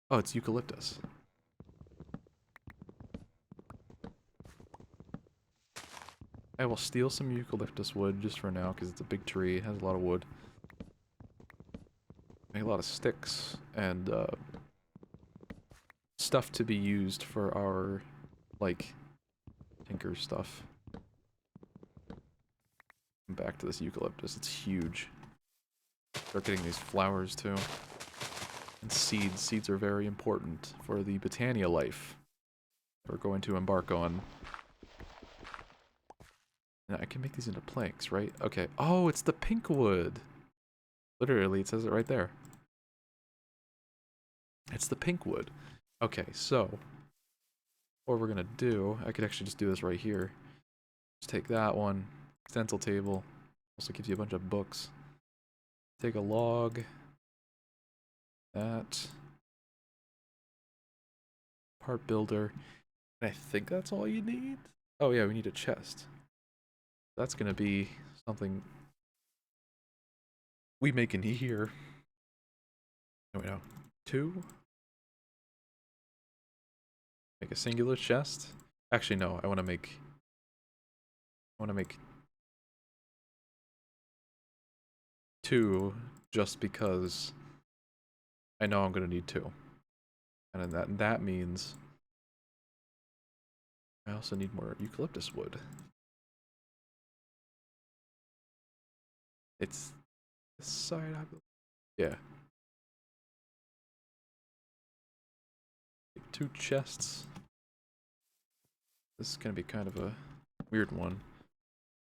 Oh, it's eucalyptus. I will steal some eucalyptus wood just for now, because it's a big tree, it has a lot of wood. Make a lot of sticks, and stuff to be used for our, like, tinker stuff. Back to this eucalyptus, it's huge. Start getting these flowers too. And seeds. Seeds are very important for the Botania life we're going to embark on. And I can make these into planks, right? Okay. Oh, it's the pink wood! Literally, it says it right there. It's the pink wood. Okay, so what we're gonna do, I could actually just do this right here. Just take that one, stencil table, also gives you a bunch of books. Take a log, that, part builder, and I think that's all you need? Oh yeah, we need a chest. That's gonna be something we make in here. Oh wait, no, 2? Make a singular chest? Actually no, I wanna make 2 just because I know I'm gonna need 2. And then that means I also need more eucalyptus wood. It's this side, I believe. Yeah. Take 2 chests. This is gonna be kind of a weird one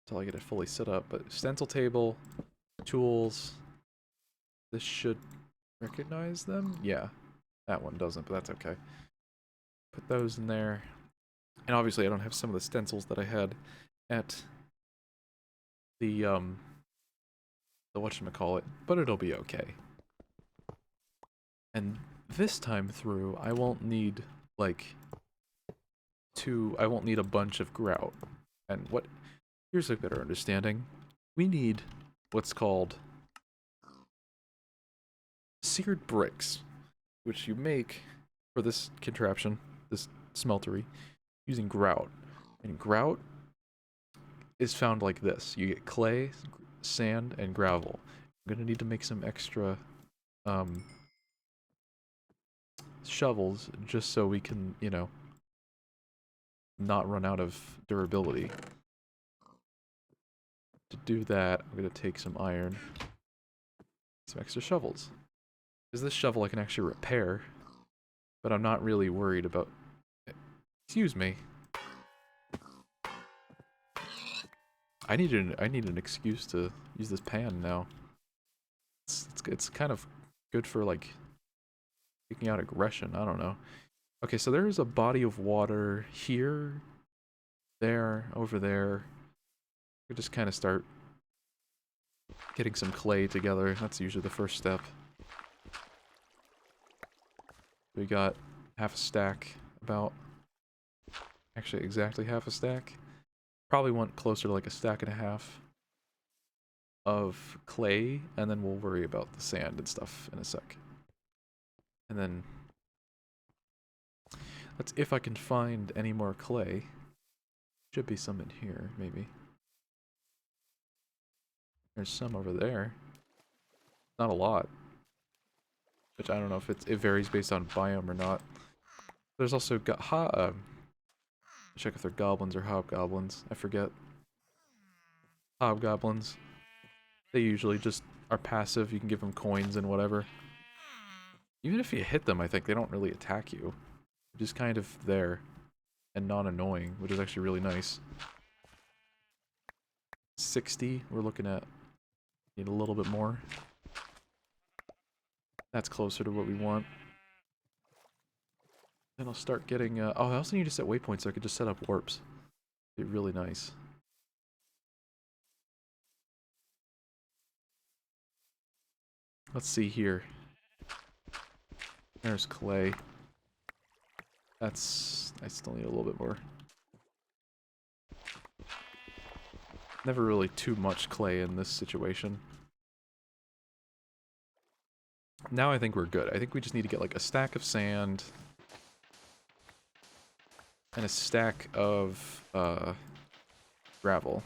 until I get it fully set up, but stencil table, tools. This should recognize them? Yeah. That one doesn't, but that's okay. Put those in there. And obviously I don't have some of the stencils that I had at the whatchamacallit, but it'll be okay. And this time through, I won't need, like, I won't need a bunch of grout. And here's a better understanding. We need what's called seared bricks, which you make for this contraption, this smeltery, using grout. And grout is found like this. You get clay, sand, and gravel. I'm gonna need to make some extra shovels just so we can, you know, not run out of durability. To do that, I'm gonna take some iron, some extra shovels. Because this shovel I can actually repair, but I'm not really worried about... Excuse me. I need an excuse to use this pan now. It's kind of good for, like, taking out aggression. I don't know. Okay, so there's a body of water here, there, over there. We just kind of start getting some clay together. That's usually the first step. We got half a stack, about. Actually, exactly half a stack. Probably want closer to like a stack and a half of clay, and then we'll worry about the sand and stuff in a sec. And then, let's, if I can find any more clay. Should be some in here, maybe. There's some over there. Not a lot. Which I don't know if it varies based on biome or not. There's also check if they're goblins or hobgoblins. I forget. Hobgoblins. They usually just are passive. You can give them coins and whatever. Even if you hit them, I think they don't really attack you. They're just kind of there and non-annoying, which is actually really nice. 60. We're looking at... Need a little bit more. That's closer to what we want. Then I'll start getting... oh, I also need to set waypoints so I could just set up warps. It'd be really nice. Let's see here. There's clay. That's... I still need a little bit more. Never really too much clay in this situation. Now I think we're good. I think we just need to get like a stack of sand and a stack of gravel.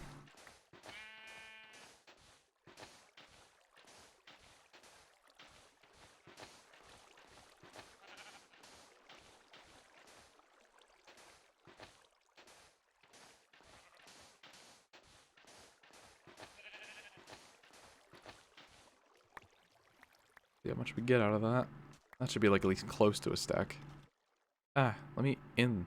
See how much we get out of that. That should be like at least close to a stack. Ah, let me in.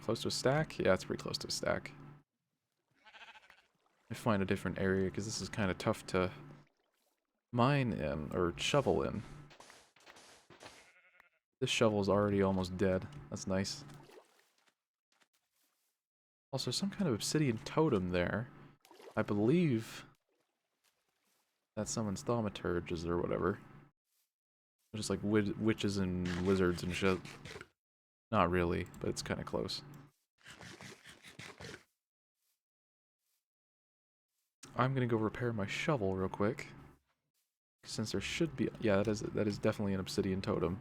Close to a stack? Yeah, it's pretty close to a stack. I find a different area because this is kind of tough to mine in or shovel in. This shovel is already almost dead. That's nice. Also, some kind of obsidian totem there. I believe that summons thaumaturges or whatever. Just like witches and wizards and shit. Not really, but it's kind of close. I'm gonna go repair my shovel real quick. Since there should be... Yeah, that is definitely an obsidian totem.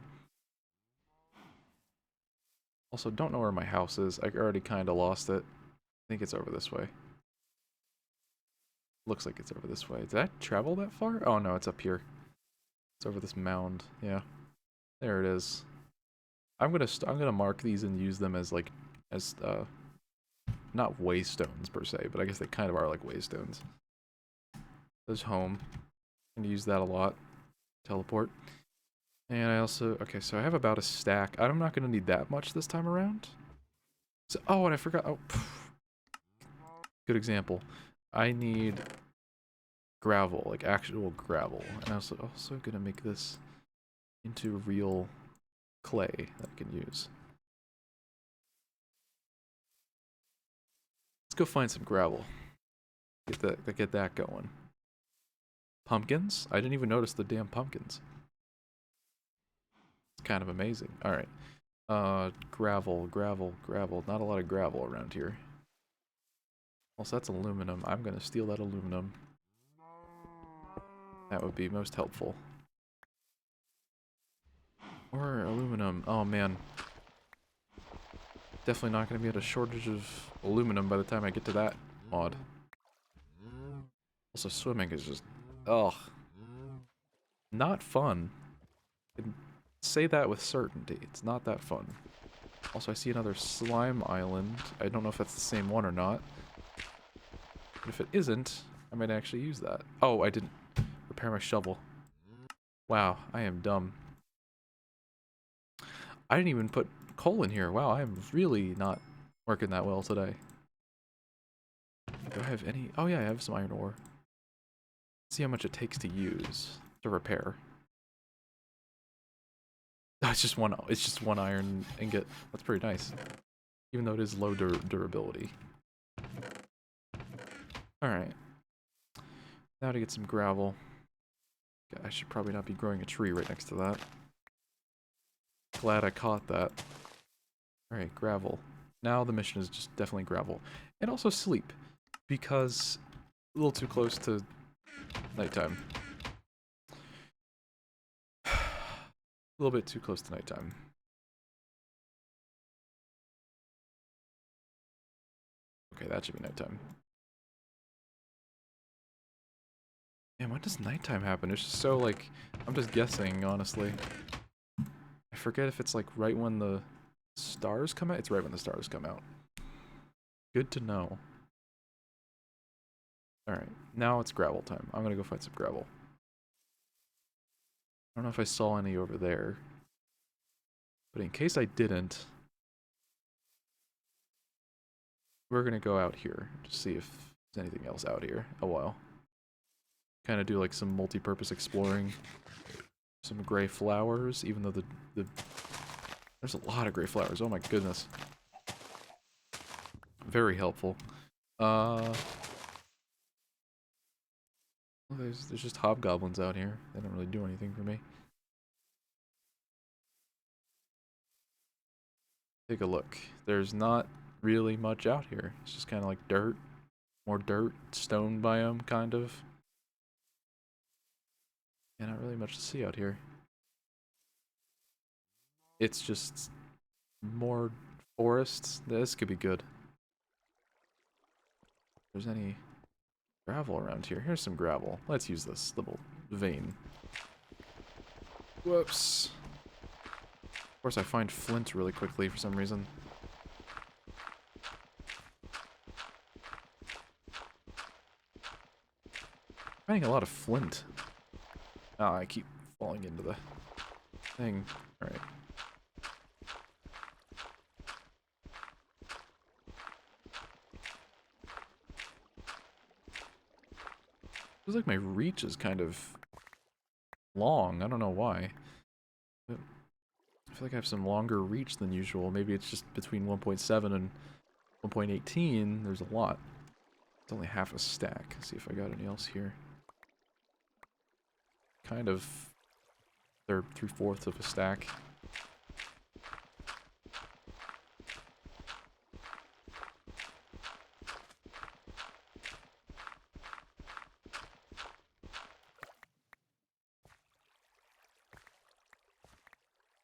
Also, don't know where my house is. I already kind of lost it. I think it's over this way. Looks like it's over this way. Did I travel that far? Oh no, it's up here. It's over this mound. Yeah. There it is. I'm gonna mark these and use them as like not waystones per se, but I guess they kind of are like waystones. There's home. I'm gonna use that a lot. Teleport. And I also... Okay, so I have about a stack. I'm not gonna need that much this time around. So, oh, and I forgot... Oh, good example. I need gravel, like actual gravel. And I'm also gonna make this into real clay that I can use. Let's go find some gravel. Get that going. Pumpkins? I didn't even notice the damn pumpkins. It's kind of amazing. Alright. Gravel, gravel, gravel. Not a lot of gravel around here. Also, that's aluminum. I'm gonna steal that aluminum. That would be most helpful. Or aluminum. Oh, man. Definitely not gonna be at a shortage of aluminum by the time I get to that mod. Also, swimming is just... ugh. Not fun. I can say that with certainty. It's not that fun. Also, I see another slime island. I don't know if that's the same one or not. But if it isn't, I might actually use that. Oh, I didn't repair my shovel. Wow, I am dumb. I didn't even put coal in here. Wow, I am really not working that well today. Do I have any? Oh yeah, I have some iron ore. Let's see how much it takes to use to repair. Oh, it's just one iron ingot. That's pretty nice. Even though it is low durability. Alright. Now to get some gravel. I should probably not be growing a tree right next to that. Glad I caught that. Alright, gravel. Now the mission is just definitely gravel. And also sleep. Because a little too close to nighttime. A little bit too close to nighttime. Okay, that should be nighttime. Man, when does nighttime happen? It's just so, like, I'm just guessing, honestly. I forget if it's, like, right when the stars come out? It's right when the stars come out. Good to know. Alright, now it's gravel time. I'm gonna go find some gravel. I don't know if I saw any over there. But in case I didn't, we're gonna go out here to see if there's anything else out here a while. Kind of do like some multi-purpose exploring. Some gray flowers, even though there's a lot of gray flowers. Oh my goodness. Very helpful. Well, there's just hobgoblins out here. They don't really do anything for me. Take a look. There's not really much out here. It's just kind of like dirt. More dirt, stone biome, kind of. Yeah, not really much to see out here. It's just more forests. This could be good. If there's any gravel around here. Here's some gravel. Let's use this little vein. Whoops. Of course, I find flint really quickly for some reason. Finding a lot of flint. Ah, I keep falling into the thing. Alright. Feels like my reach is kind of long. I don't know why. But I feel like I have some longer reach than usual. Maybe it's just between 1.7 and 1.18. There's a lot. It's only half a stack. Let's see if I got any else here. Kind of 3/4 of a stack.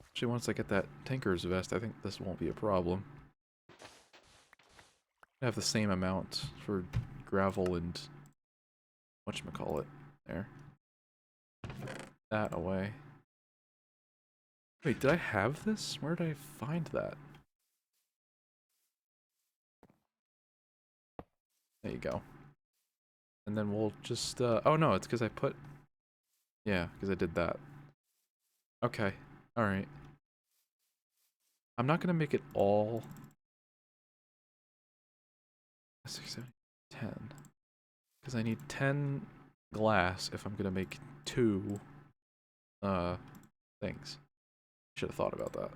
Actually, once I get that Tinker's vest, I think this won't be a problem. I have the same amount for gravel and whatchamacallit there. That away. Wait, did I have this? Where did I find that? There you go. And then we'll just, oh no, it's because I put, yeah, because I did that. Okay, alright. I'm not gonna make it all 6, 7, 10. Because I need 10 glass if I'm gonna make 2 things. Should have thought about that.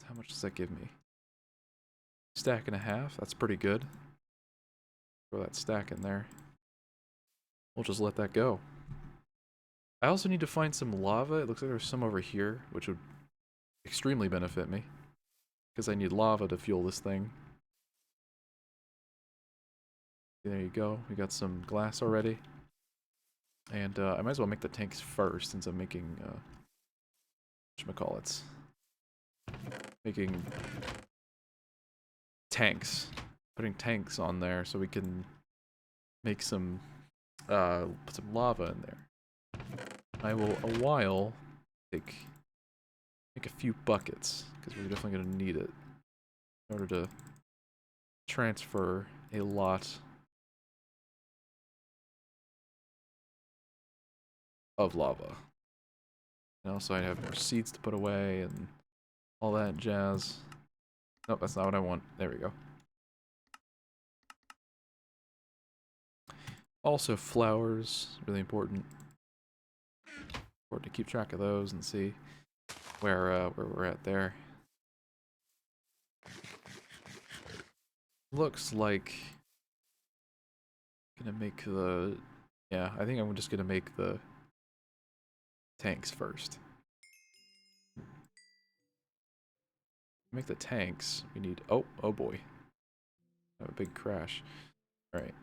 How much does that give me? Stack and a half, that's pretty good. Throw that stack in there. We'll just let that go. I also need to find some lava. It looks like there's some over here, which would extremely benefit me. Because I need lava to fuel this thing. There you go. We got some glass already. And I might as well make the tanks first since I'm making, whatchamacallits. Making tanks. Putting tanks on there so we can make some, put some lava in there. I will, a while, make a few buckets, because we're definitely going to need it in order to transfer a lot of lava. And also I have more seeds to put away and all that jazz. Nope, that's not what I want. There we go. Also flowers, really important. Important to keep track of those and see where we're at there. Looks like I'm gonna make the, yeah, I think I'm just gonna make the tanks first. Make the tanks. We need, oh boy. Have a big crash. All right.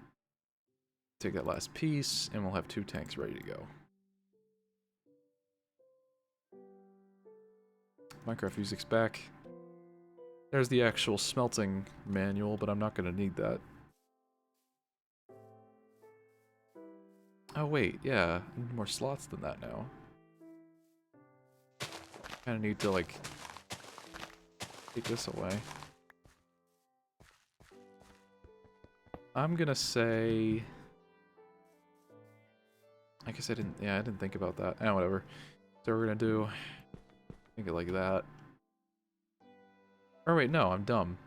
Take that last piece and we'll have 2 tanks ready to go. Minecraft music's back. There's the actual smelting manual, but I'm not gonna need that. Oh wait, yeah, I need more slots than that now. Kinda need to like take this away. I'm gonna say, I guess I didn't think about that. Whatever. So we're gonna do, think it like that. Or wait, no, I'm dumb.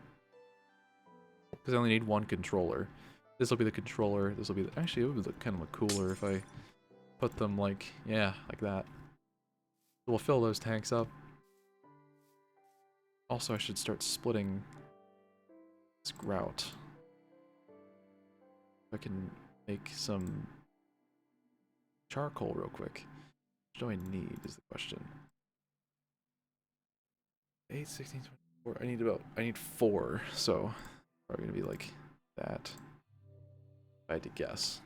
Because I only need 1 controller. This will be the controller, this will be the, actually it would look kind of look cooler if I put them like, yeah, like that. We'll fill those tanks up. Also, I should start splitting this grout. If I can make some charcoal real quick. What do I need is the question. 8, 16, 24. I need 4, so probably gonna be like that. If I had to guess.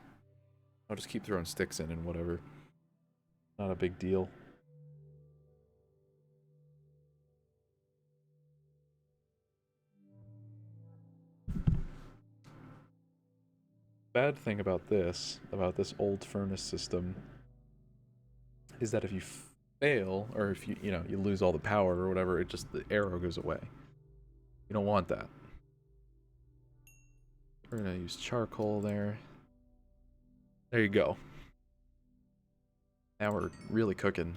I'll just keep throwing sticks in and whatever. Not a big deal. Bad thing about this old furnace system, is that if you fail, or if you lose all the power or whatever, it just, the arrow goes away. You don't want that. We're gonna use charcoal there. There you go. Now we're really cooking.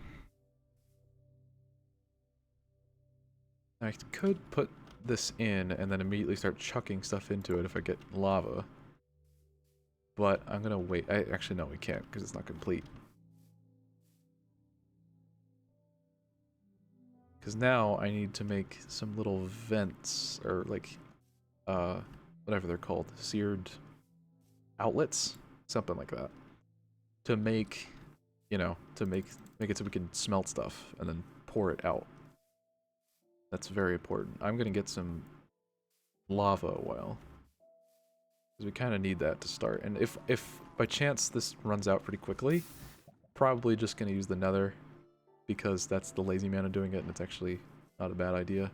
I could put this in and then immediately start chucking stuff into it if I get lava. But I'm gonna wait. Actually, no, we can't because it's not complete. Because now I need to make some little vents, or like, whatever they're called, seared outlets, something like that, to make, to make it so we can smelt stuff and then pour it out. That's very important. I'm gonna get some lava a while, because we kind of need that to start. And if by chance this runs out pretty quickly, probably just gonna use the nether, because that's the lazy man of doing it, and it's actually not a bad idea.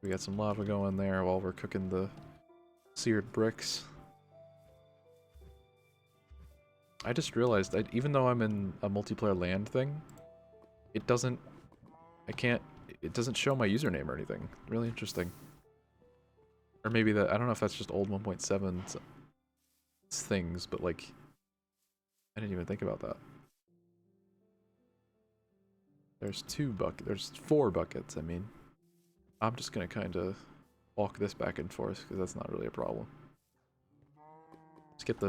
We got some lava going there while we're cooking the seared bricks. I just realized that even though I'm in a multiplayer land thing, it doesn't show my username or anything. Really interesting. Or maybe that, I don't know if that's just old 1.7 things, but like, I didn't even think about that. There's 4 buckets, I mean. I'm just gonna kind of walk this back and forth, because that's not really a problem. Let's get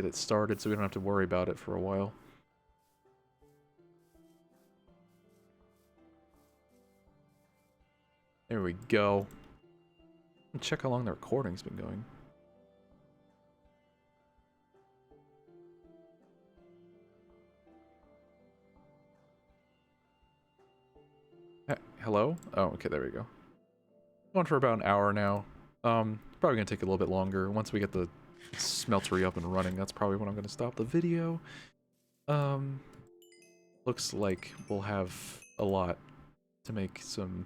it started so we don't have to worry about it for a while. There we go. Check how long the recording's been going. Hello? Oh, okay, there we go. Going for about an hour now. Probably gonna take a little bit longer. Once we get the smeltery up and running, that's probably when I'm gonna stop the video. Looks like we'll have a lot to make some...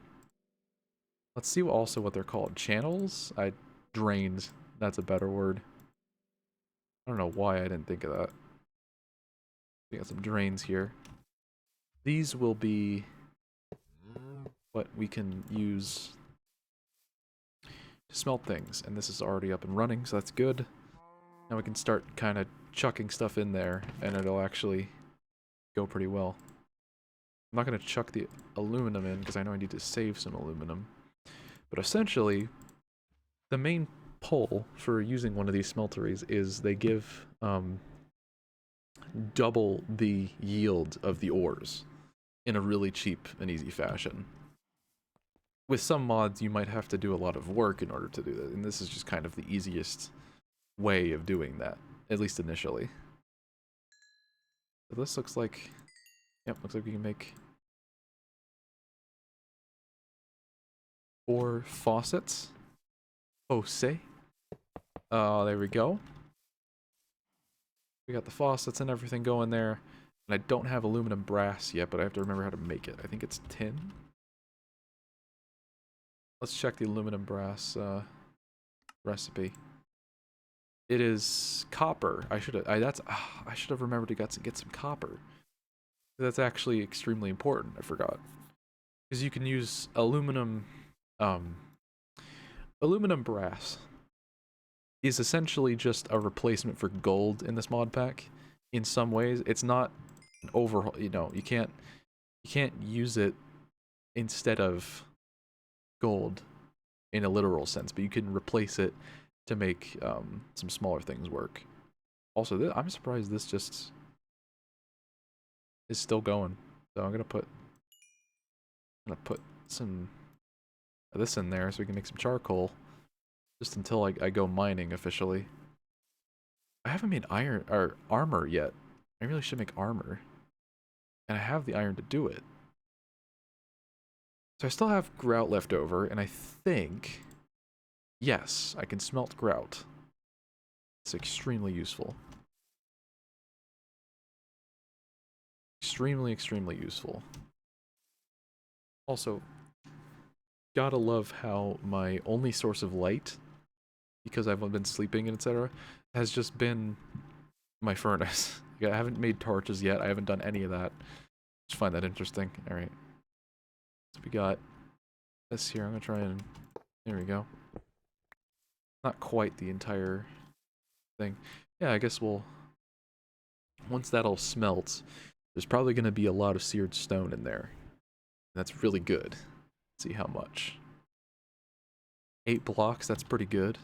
Let's see also what they're called. Channels? Drains. That's a better word. I don't know why I didn't think of that. We got some drains here. These will be what we can use to smelt things, and this is already up and running, so that's good. Now we can start kind of chucking stuff in there, and it'll actually go pretty well. I'm not going to chuck the aluminum in, because I know I need to save some aluminum. But essentially, the main pull for using one of these smelteries is they give double the yield of the ores in a really cheap and easy fashion. With some mods, you might have to do a lot of work in order to do that, and this is just kind of the easiest way of doing that, at least initially. So this looks like, yep, looks like we can make 4 faucets. There we go. We got the faucets and everything going there, and I don't have aluminum brass yet, but I have to remember how to make it. I think it's tin. Let's check the aluminum brass recipe. It is copper. I should have remembered to get some copper. That's actually extremely important. I forgot, because you can use aluminum. Aluminum brass is essentially just a replacement for gold in this mod pack. In some ways, it's not an overhaul. You know, you can't use it instead of gold in a literal sense, but you can replace it to make some smaller things work. Also, I'm surprised this just is still going. So I'm gonna put some of this in there so we can make some charcoal, just until I go mining officially. I haven't made iron or armor yet. I really should make armor, and I have the iron to do it. So I still have grout left over, and I think, yes, I can smelt grout. It's extremely useful. Extremely, extremely useful. Also, gotta love how my only source of light, because I've been sleeping and etc., has just been my furnace. I haven't made torches yet. I haven't done any of that. Just find that interesting. Alright. So we got this here. I'm gonna try and... There we go. Not quite the entire thing. Yeah, I guess we'll... Once that all smelts, there's probably gonna be a lot of seared stone in there. That's really good. Let's see how much. 8 blocks, that's pretty good.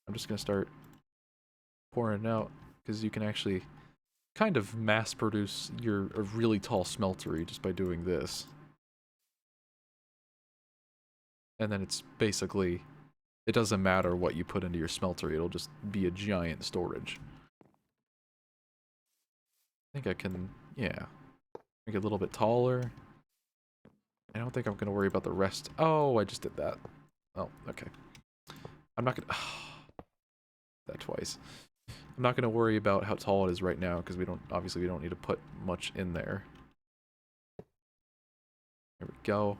I'm just gonna start pouring it out, because you can actually kind of mass produce a really tall smeltery just by doing this. And then it's basically, it doesn't matter what you put into your smeltery, it'll just be a giant storage. I think I can, yeah, make it a little bit taller. I don't think I'm gonna worry about the rest. Oh, I just did that. Oh, okay. I'm not gonna, that twice. I'm not gonna worry about how tall it is right now, because obviously we don't need to put much in there. There we go.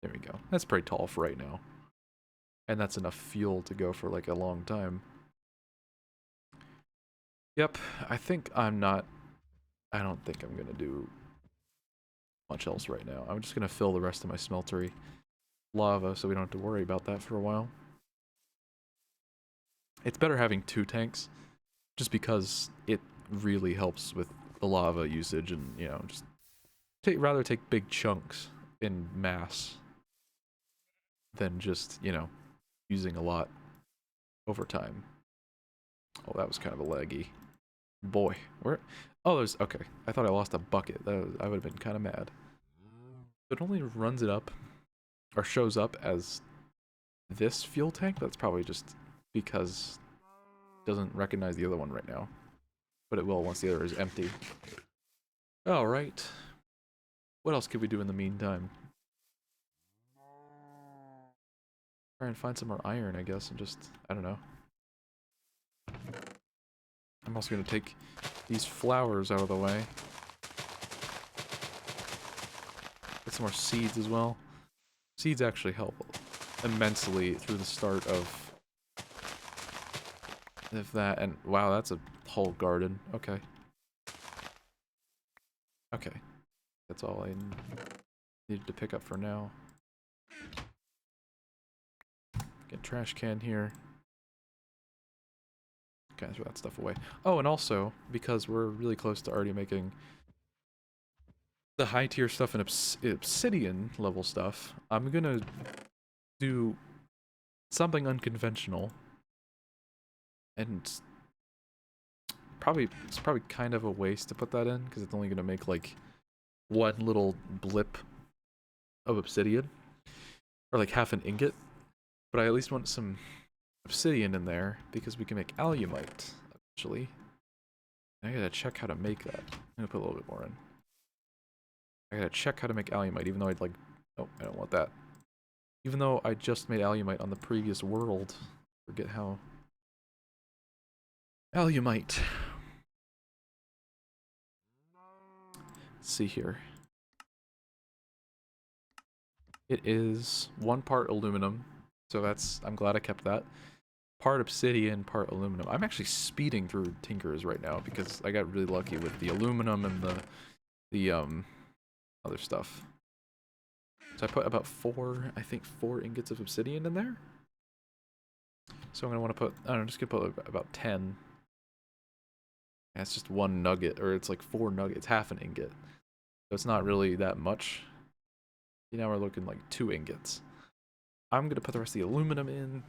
There we go. That's pretty tall for right now. And that's enough fuel to go for like a long time. Yep, I think I don't think I'm gonna do much else right now. I'm just gonna fill the rest of my smeltery lava so we don't have to worry about that for a while. It's better having 2 tanks, just because it really helps with the lava usage, and, you know, just rather take big chunks in mass than just, you know, using a lot over time. Oh, that was kind of a laggy. Boy, where? Oh, okay. I thought I lost a bucket. I would have been kind of mad. It only runs it up, or shows up as this fuel tank. That's probably just because it doesn't recognize the other one right now. But it will once the other is empty. Alright. What else could we do in the meantime? Try and find some more iron, I guess, and just, I don't know. I'm also going to take these flowers out of the way. Get some more seeds as well. Seeds actually help immensely through the start of that. And wow, that's a whole garden. Okay. Okay. That's all I needed to pick up for now. Get trash can here. Okay, throw that stuff away. Oh, and also, because we're really close to already making the high tier stuff and obsidian level stuff, I'm gonna do something unconventional. And it's probably kind of a waste to put that in, because it's only gonna make like one little blip of obsidian. Or like half an ingot. But I at least want some obsidian in there, because we can make alumite, eventually. I gotta check how to make that. I'm gonna put a little bit more in. I gotta check how to make alumite, even though I'd like... Oh, I don't want that. Even though I just made alumite on the previous world. Forget how... Alumite. Let's see here. It is 1 part aluminum, so that's... I'm glad I kept that. Part obsidian, part aluminum. I'm actually speeding through Tinkers right now because I got really lucky with the aluminum and the other stuff. So I put about 4 ingots of obsidian in there. So I'm gonna want to put, I don't know, I'm just gonna put about 10. That's just 1 nugget, or it's like 4 nuggets, half an ingot. So it's not really that much. Now we're looking like 2 ingots. I'm gonna put the rest of the aluminum in,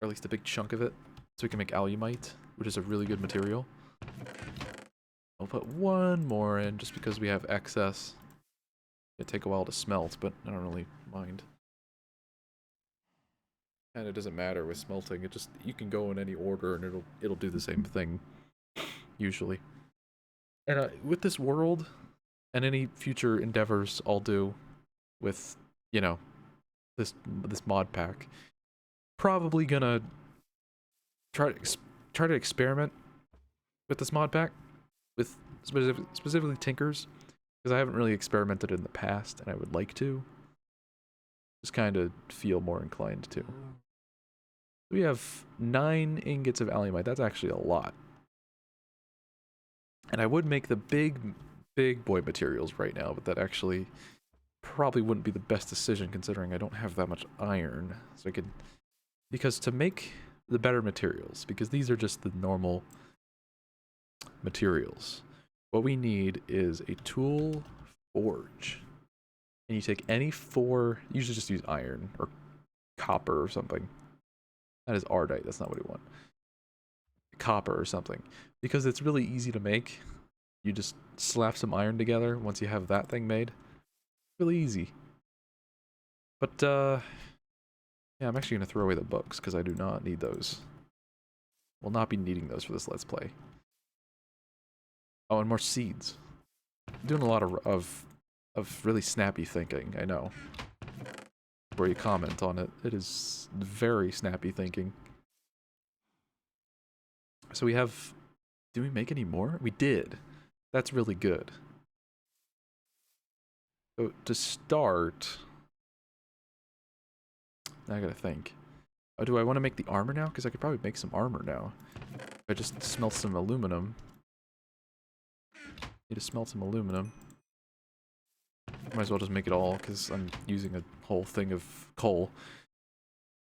or at least a big chunk of it, so we can make alumite, which is a really good material. I'll put 1 more in just because we have excess. It'll take a while to smelt, but I don't really mind. And it doesn't matter with smelting. It just, you can go in any order and it'll do the same thing usually. And with this world and any future endeavors I'll do with, you know, this mod pack, probably gonna try to experiment with this mod pack with specifically Tinkers, because I haven't really experimented in the past and I would like to. Just kind of feel more inclined to. We have 9 ingots of alumite. That's actually a lot. And I would make the big boy materials right now, but that actually probably wouldn't be the best decision considering I don't have that much iron. So I could, because to make the better materials, because these are just the normal materials, what we need is a tool forge. And you take any 4, usually just use iron or copper or something. That is ardite, that's not what we want. Copper or something. Because it's really easy to make. You just slap some iron together once you have that thing made. Really easy. But, yeah, I'm actually going to throw away the books, because I do not need those. Will not be needing those for this Let's Play. Oh, and more seeds. I'm doing a lot of really snappy thinking, I know. Where you comment on it. It is very snappy thinking. So we have... Did we make any more? We did. That's really good. So to start... I gotta think. Oh, do I want to make the armor now? Because I could probably make some armor now. If I just smelt some aluminum. Need to smelt some aluminum. Might as well just make it all, because I'm using a whole thing of coal.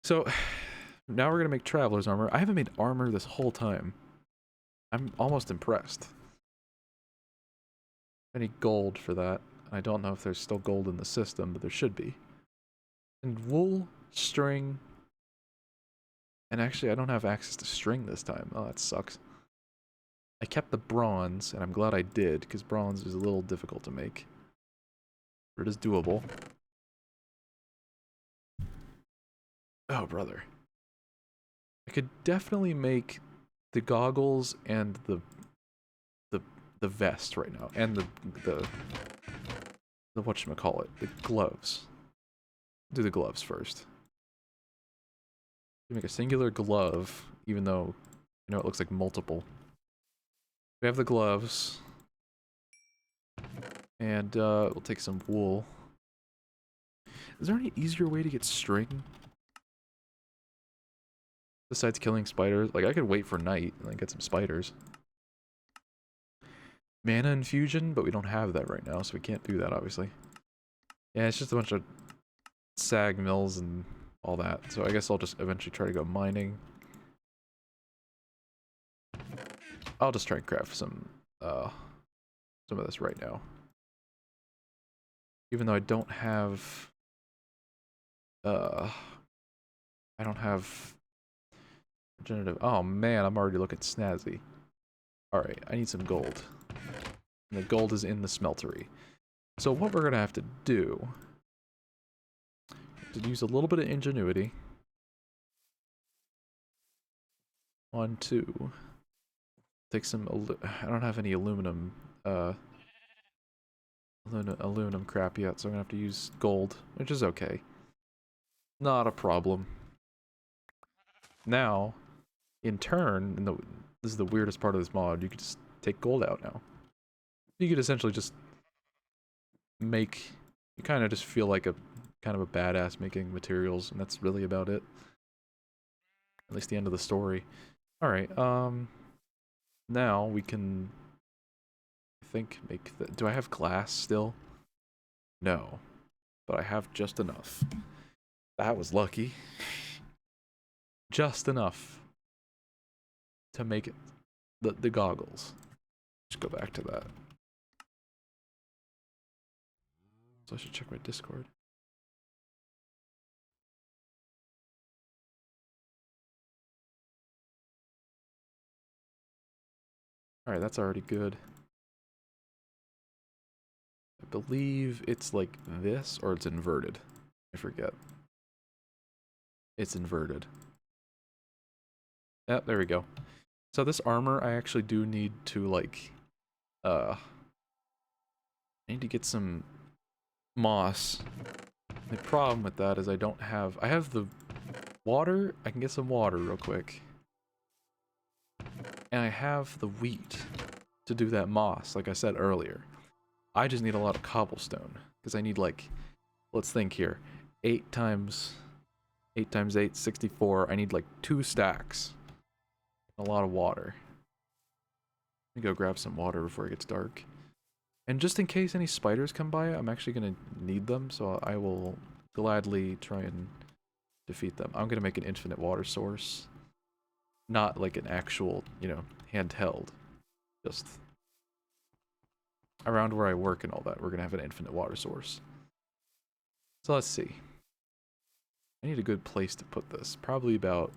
So, now we're gonna make Traveler's Armor. I haven't made armor this whole time. I'm almost impressed. Any gold for that? I don't know if there's still gold in the system, but there should be. And wool, string... And actually, I don't have access to string this time. Oh, that sucks. I kept the bronze, and I'm glad I did, because bronze is a little difficult to make. But it is doable. Oh, brother. I could definitely make the goggles and the vest right now, and the whatchamacallit, the gloves. Do the gloves first. You make a singular glove, even though, you know, it looks like multiple. We have the gloves. And, we'll take some wool. Is there any easier way to get string? Besides killing spiders? Like, I could wait for night and then get some spiders. Mana infusion, but we don't have that right now, so we can't do that, obviously. Yeah, it's just a bunch of sag mills and all that, so I guess I'll just eventually try to go mining. I'll just try and craft some of this right now. Even though I don't have... I don't have... regenerative... Oh man, I'm already looking snazzy. Alright, I need some gold. And the gold is in the smeltery. So what we're gonna have to do... to use a little bit of ingenuity. 1, 2... Take some... I don't have any aluminum... aluminum crap yet, so I'm gonna have to use gold, which is okay. Not a problem. Now, in turn, this is the weirdest part of this mod, you could just take gold out now. You could essentially just make... You kind of just feel like a kind of a badass making materials, and that's really about it. At least the end of the story. Alright, now we can... I think make the... Do I have glass still? No. But I have just enough. That was lucky. Just enough to make it the goggles. Just go back to that. So I should check my Discord. Alright, that's already good. I believe it's like this, or it's inverted. I forget. It's inverted. Yep, there we go. So this armor, I actually do need to, like, I need to get some moss. The problem with that is I don't have... I have the water. I can get some water real quick. And I have the wheat to do that moss, like I said earlier. I just need a lot of cobblestone. Because I need, like... Let's think here. 8 times 8, 64. I need, like, 2 stacks. A lot of water. Let me go grab some water before it gets dark. And just in case any spiders come by, I'm actually going to need them, so I will gladly try and defeat them. I'm going to make an infinite water source. Not like an actual, you know, handheld. Just around where I work and all that, we're going to have an infinite water source. So let's see. I need a good place to put this. Probably about...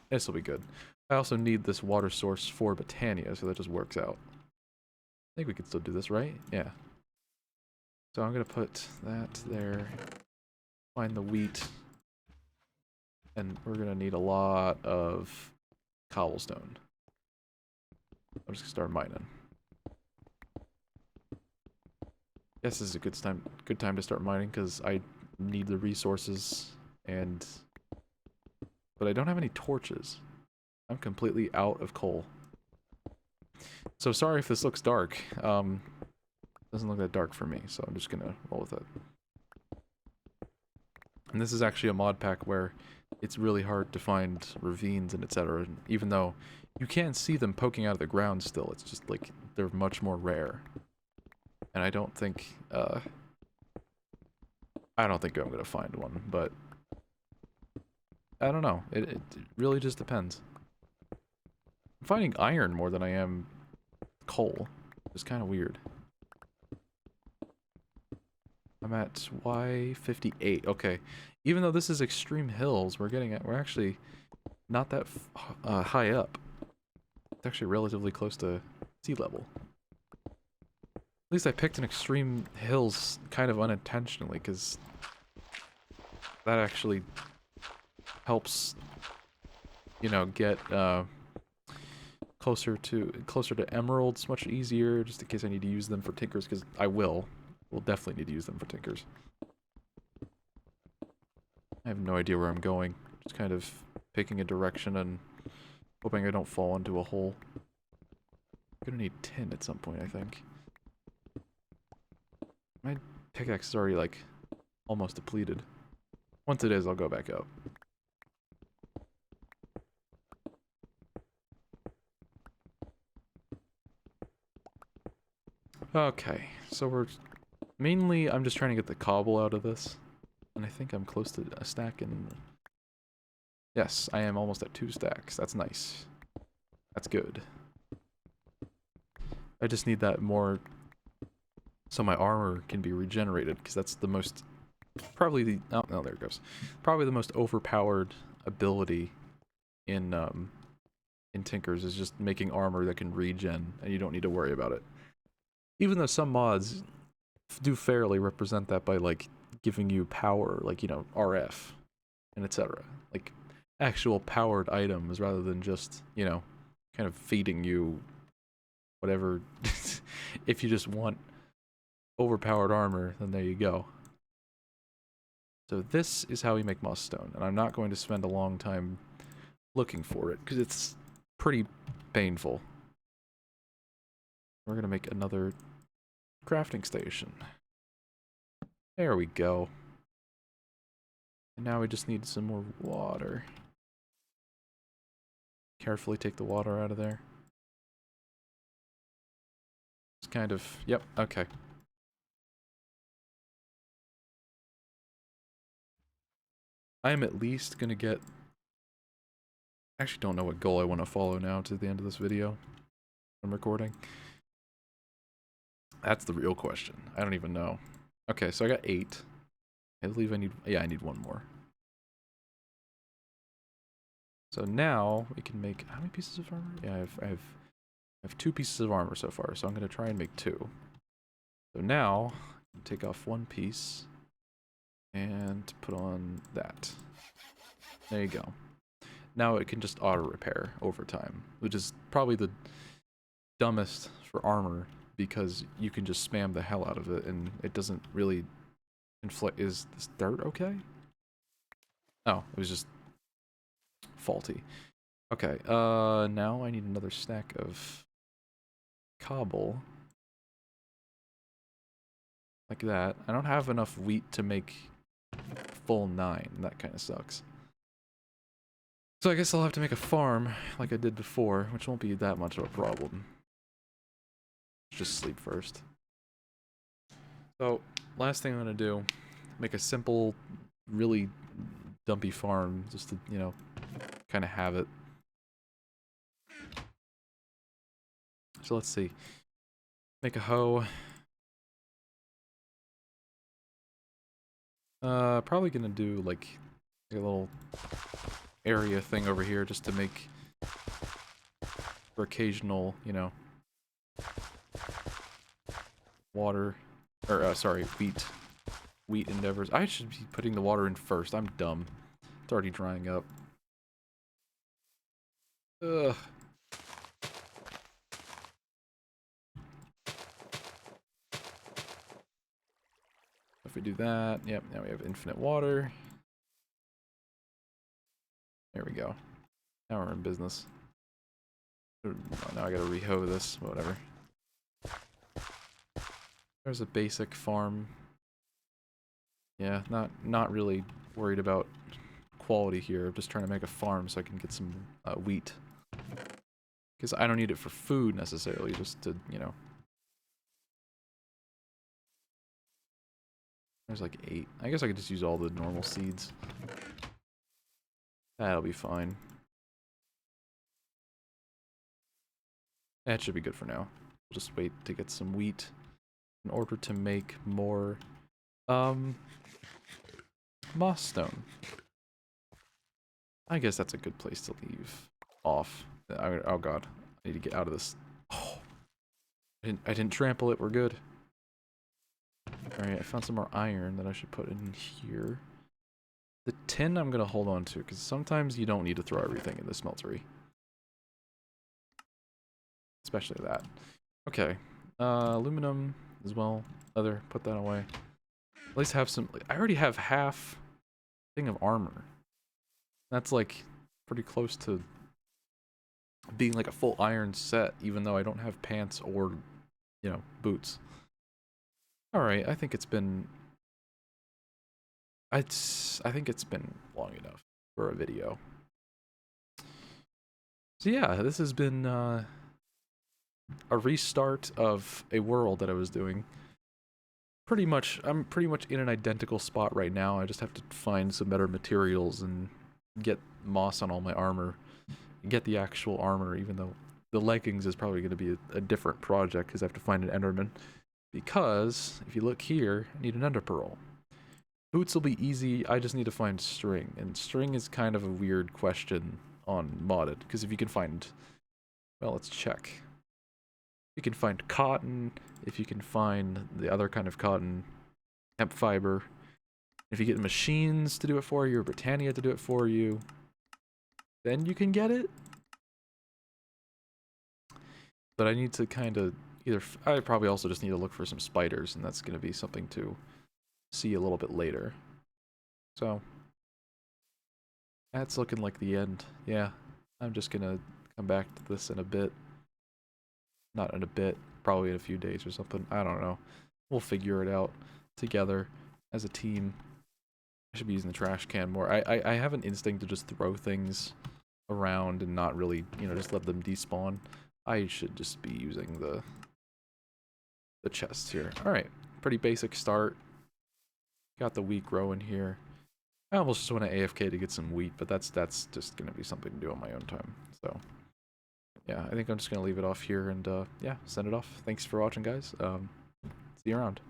This will be good. I also need this water source for Botania, so that just works out. I think we can still do this, right? Yeah. So I'm going to put that there. Find the wheat. And we're going to need a lot of cobblestone. I'm just going to start mining. Yes, this is a good time to start mining because I need the resources and... But I don't have any torches. I'm completely out of coal. So sorry if this looks dark. Doesn't look that dark for me, so I'm just gonna roll with it. And this is actually a mod pack where it's really hard to find ravines and etc. Even though you can see them poking out of the ground still, it's just like they're much more rare. And I don't think I'm gonna find one, but I don't know. It really just depends. I'm finding iron more than I am coal. It's kind of weird. I'm at Y58. Okay. Even though this is extreme hills, we're actually not that high up. It's actually relatively close to sea level. At least I picked an extreme hills kind of unintentionally, because that actually helps, you know, get closer to emeralds much easier, just in case I need to use them for tinkers, because I will definitely need to use them for tinkers. I have no idea where I'm going, just kind of picking a direction and hoping I don't fall into a hole. I'm gonna need tin at some point, I think. My pickaxe is already, like, almost depleted. Once it is, I'll go back up. Okay, so I'm just trying to get the cobble out of this. And I think I'm close to a stack in... Yes, I am almost at 2 stacks. That's nice. That's good. I just need that more so my armor can be regenerated, because that's the most... Probably the... Oh, no, there it goes. Probably the most overpowered ability in Tinkers is just making armor that can regen, and you don't need to worry about it. Even though some mods do fairly represent that by, like, giving you power, like, you know, RF, and etc. Like, actual powered items rather than just, you know, kind of feeding you whatever. If you just want overpowered armor, then there you go. So this is how we make moss stone, and I'm not going to spend a long time looking for it, because it's pretty painful. We're going to make another crafting station. There we go. And now we just need some more water. Carefully take the water out of there. It's kind of... Yep, okay. I am at least gonna get... I actually don't know what goal I want to follow now to the end of this video I'm recording. That's the real question. I don't even know. Okay, so I got 8. I believe I need... Yeah, I need 1 more. So now we can make... How many pieces of armor? Yeah, I have 2 pieces of armor so far, so I'm going to try and make 2. So now, take off 1 piece and put on that. There you go. Now it can just auto-repair over time, which is probably the dumbest for armor, because you can just spam the hell out of it and it doesn't really inflict... Is this dirt okay? Oh, it was just faulty. Okay, now I need another stack of cobble. Like that. I don't have enough wheat to make full 9. That kind of sucks. So I guess I'll have to make a farm like I did before, which won't be that much of a problem. Just sleep first. So, last thing I'm gonna do, make a simple, really dumpy farm, just to, you know, kind of have it. So let's see. Make a hoe. Probably gonna do like a little area thing over here just to make for occasional, you know, water, or sorry, wheat endeavors. I should be putting the water in first. I'm dumb. It's already drying up. Ugh. If we do that, yep, now we have infinite water. There we go. Now we're in business. Oh, now I gotta rehoe this, whatever. There's a basic farm. Yeah, not really worried about quality here. I'm just trying to make a farm so I can get some wheat. Because I don't need it for food necessarily, just to, you know. There's like 8. I guess I could just use all the normal seeds. That'll be fine. That should be good for now. We'll just wait to get some wheat in order to make more moss stone. I guess that's a good place to leave off. Oh god, I need to get out of this. Oh, I didn't trample it. We're good. All right, I found some more iron that I should put in here. The tin I'm going to hold on to, because sometimes you don't need to throw everything in the smeltery. Especially that. Okay. Aluminum as well. Leather, put that away. At least have some... I already have half thing of armor. That's like pretty close to being like a full iron set, even though I don't have pants or, you know, boots. Alright, I think it's been... I think it's been long enough for a video. So yeah, this has been a restart of a world that I was doing. I'm pretty much in an identical spot right now. I just have to find some better materials and get moss on all my armor. Get the actual armor, even though the leggings is probably going to be a different project because I have to find an enderman. Because, if you look here, I need an ender pearl. Boots will be easy, I just need to find string. And string is kind of a weird question on modded, because if you can find... Well, let's check. You can find cotton, if you can find the other kind of cotton, hemp fiber. If you get machines to do it for you, or Britannia to do it for you, then you can get it. But I need to kind of either... I probably also just need to look for some spiders, and that's going to be something to see a little bit later. So, that's looking like the end. Yeah, I'm just going to come back to this in a bit. Not in a bit, probably in a few days or something. I don't know. We'll figure it out together as a team. I should be using the trash can more. I have an instinct to just throw things around and not really, you know, just let them despawn. I should just be using the chests here. Alright, pretty basic start. Got the wheat growing here. I almost just want to AFK to get some wheat, but that's just going to be something to do on my own time. So, yeah, I think I'm just going to leave it off here and, yeah, send it off. Thanks for watching, guys. See you around.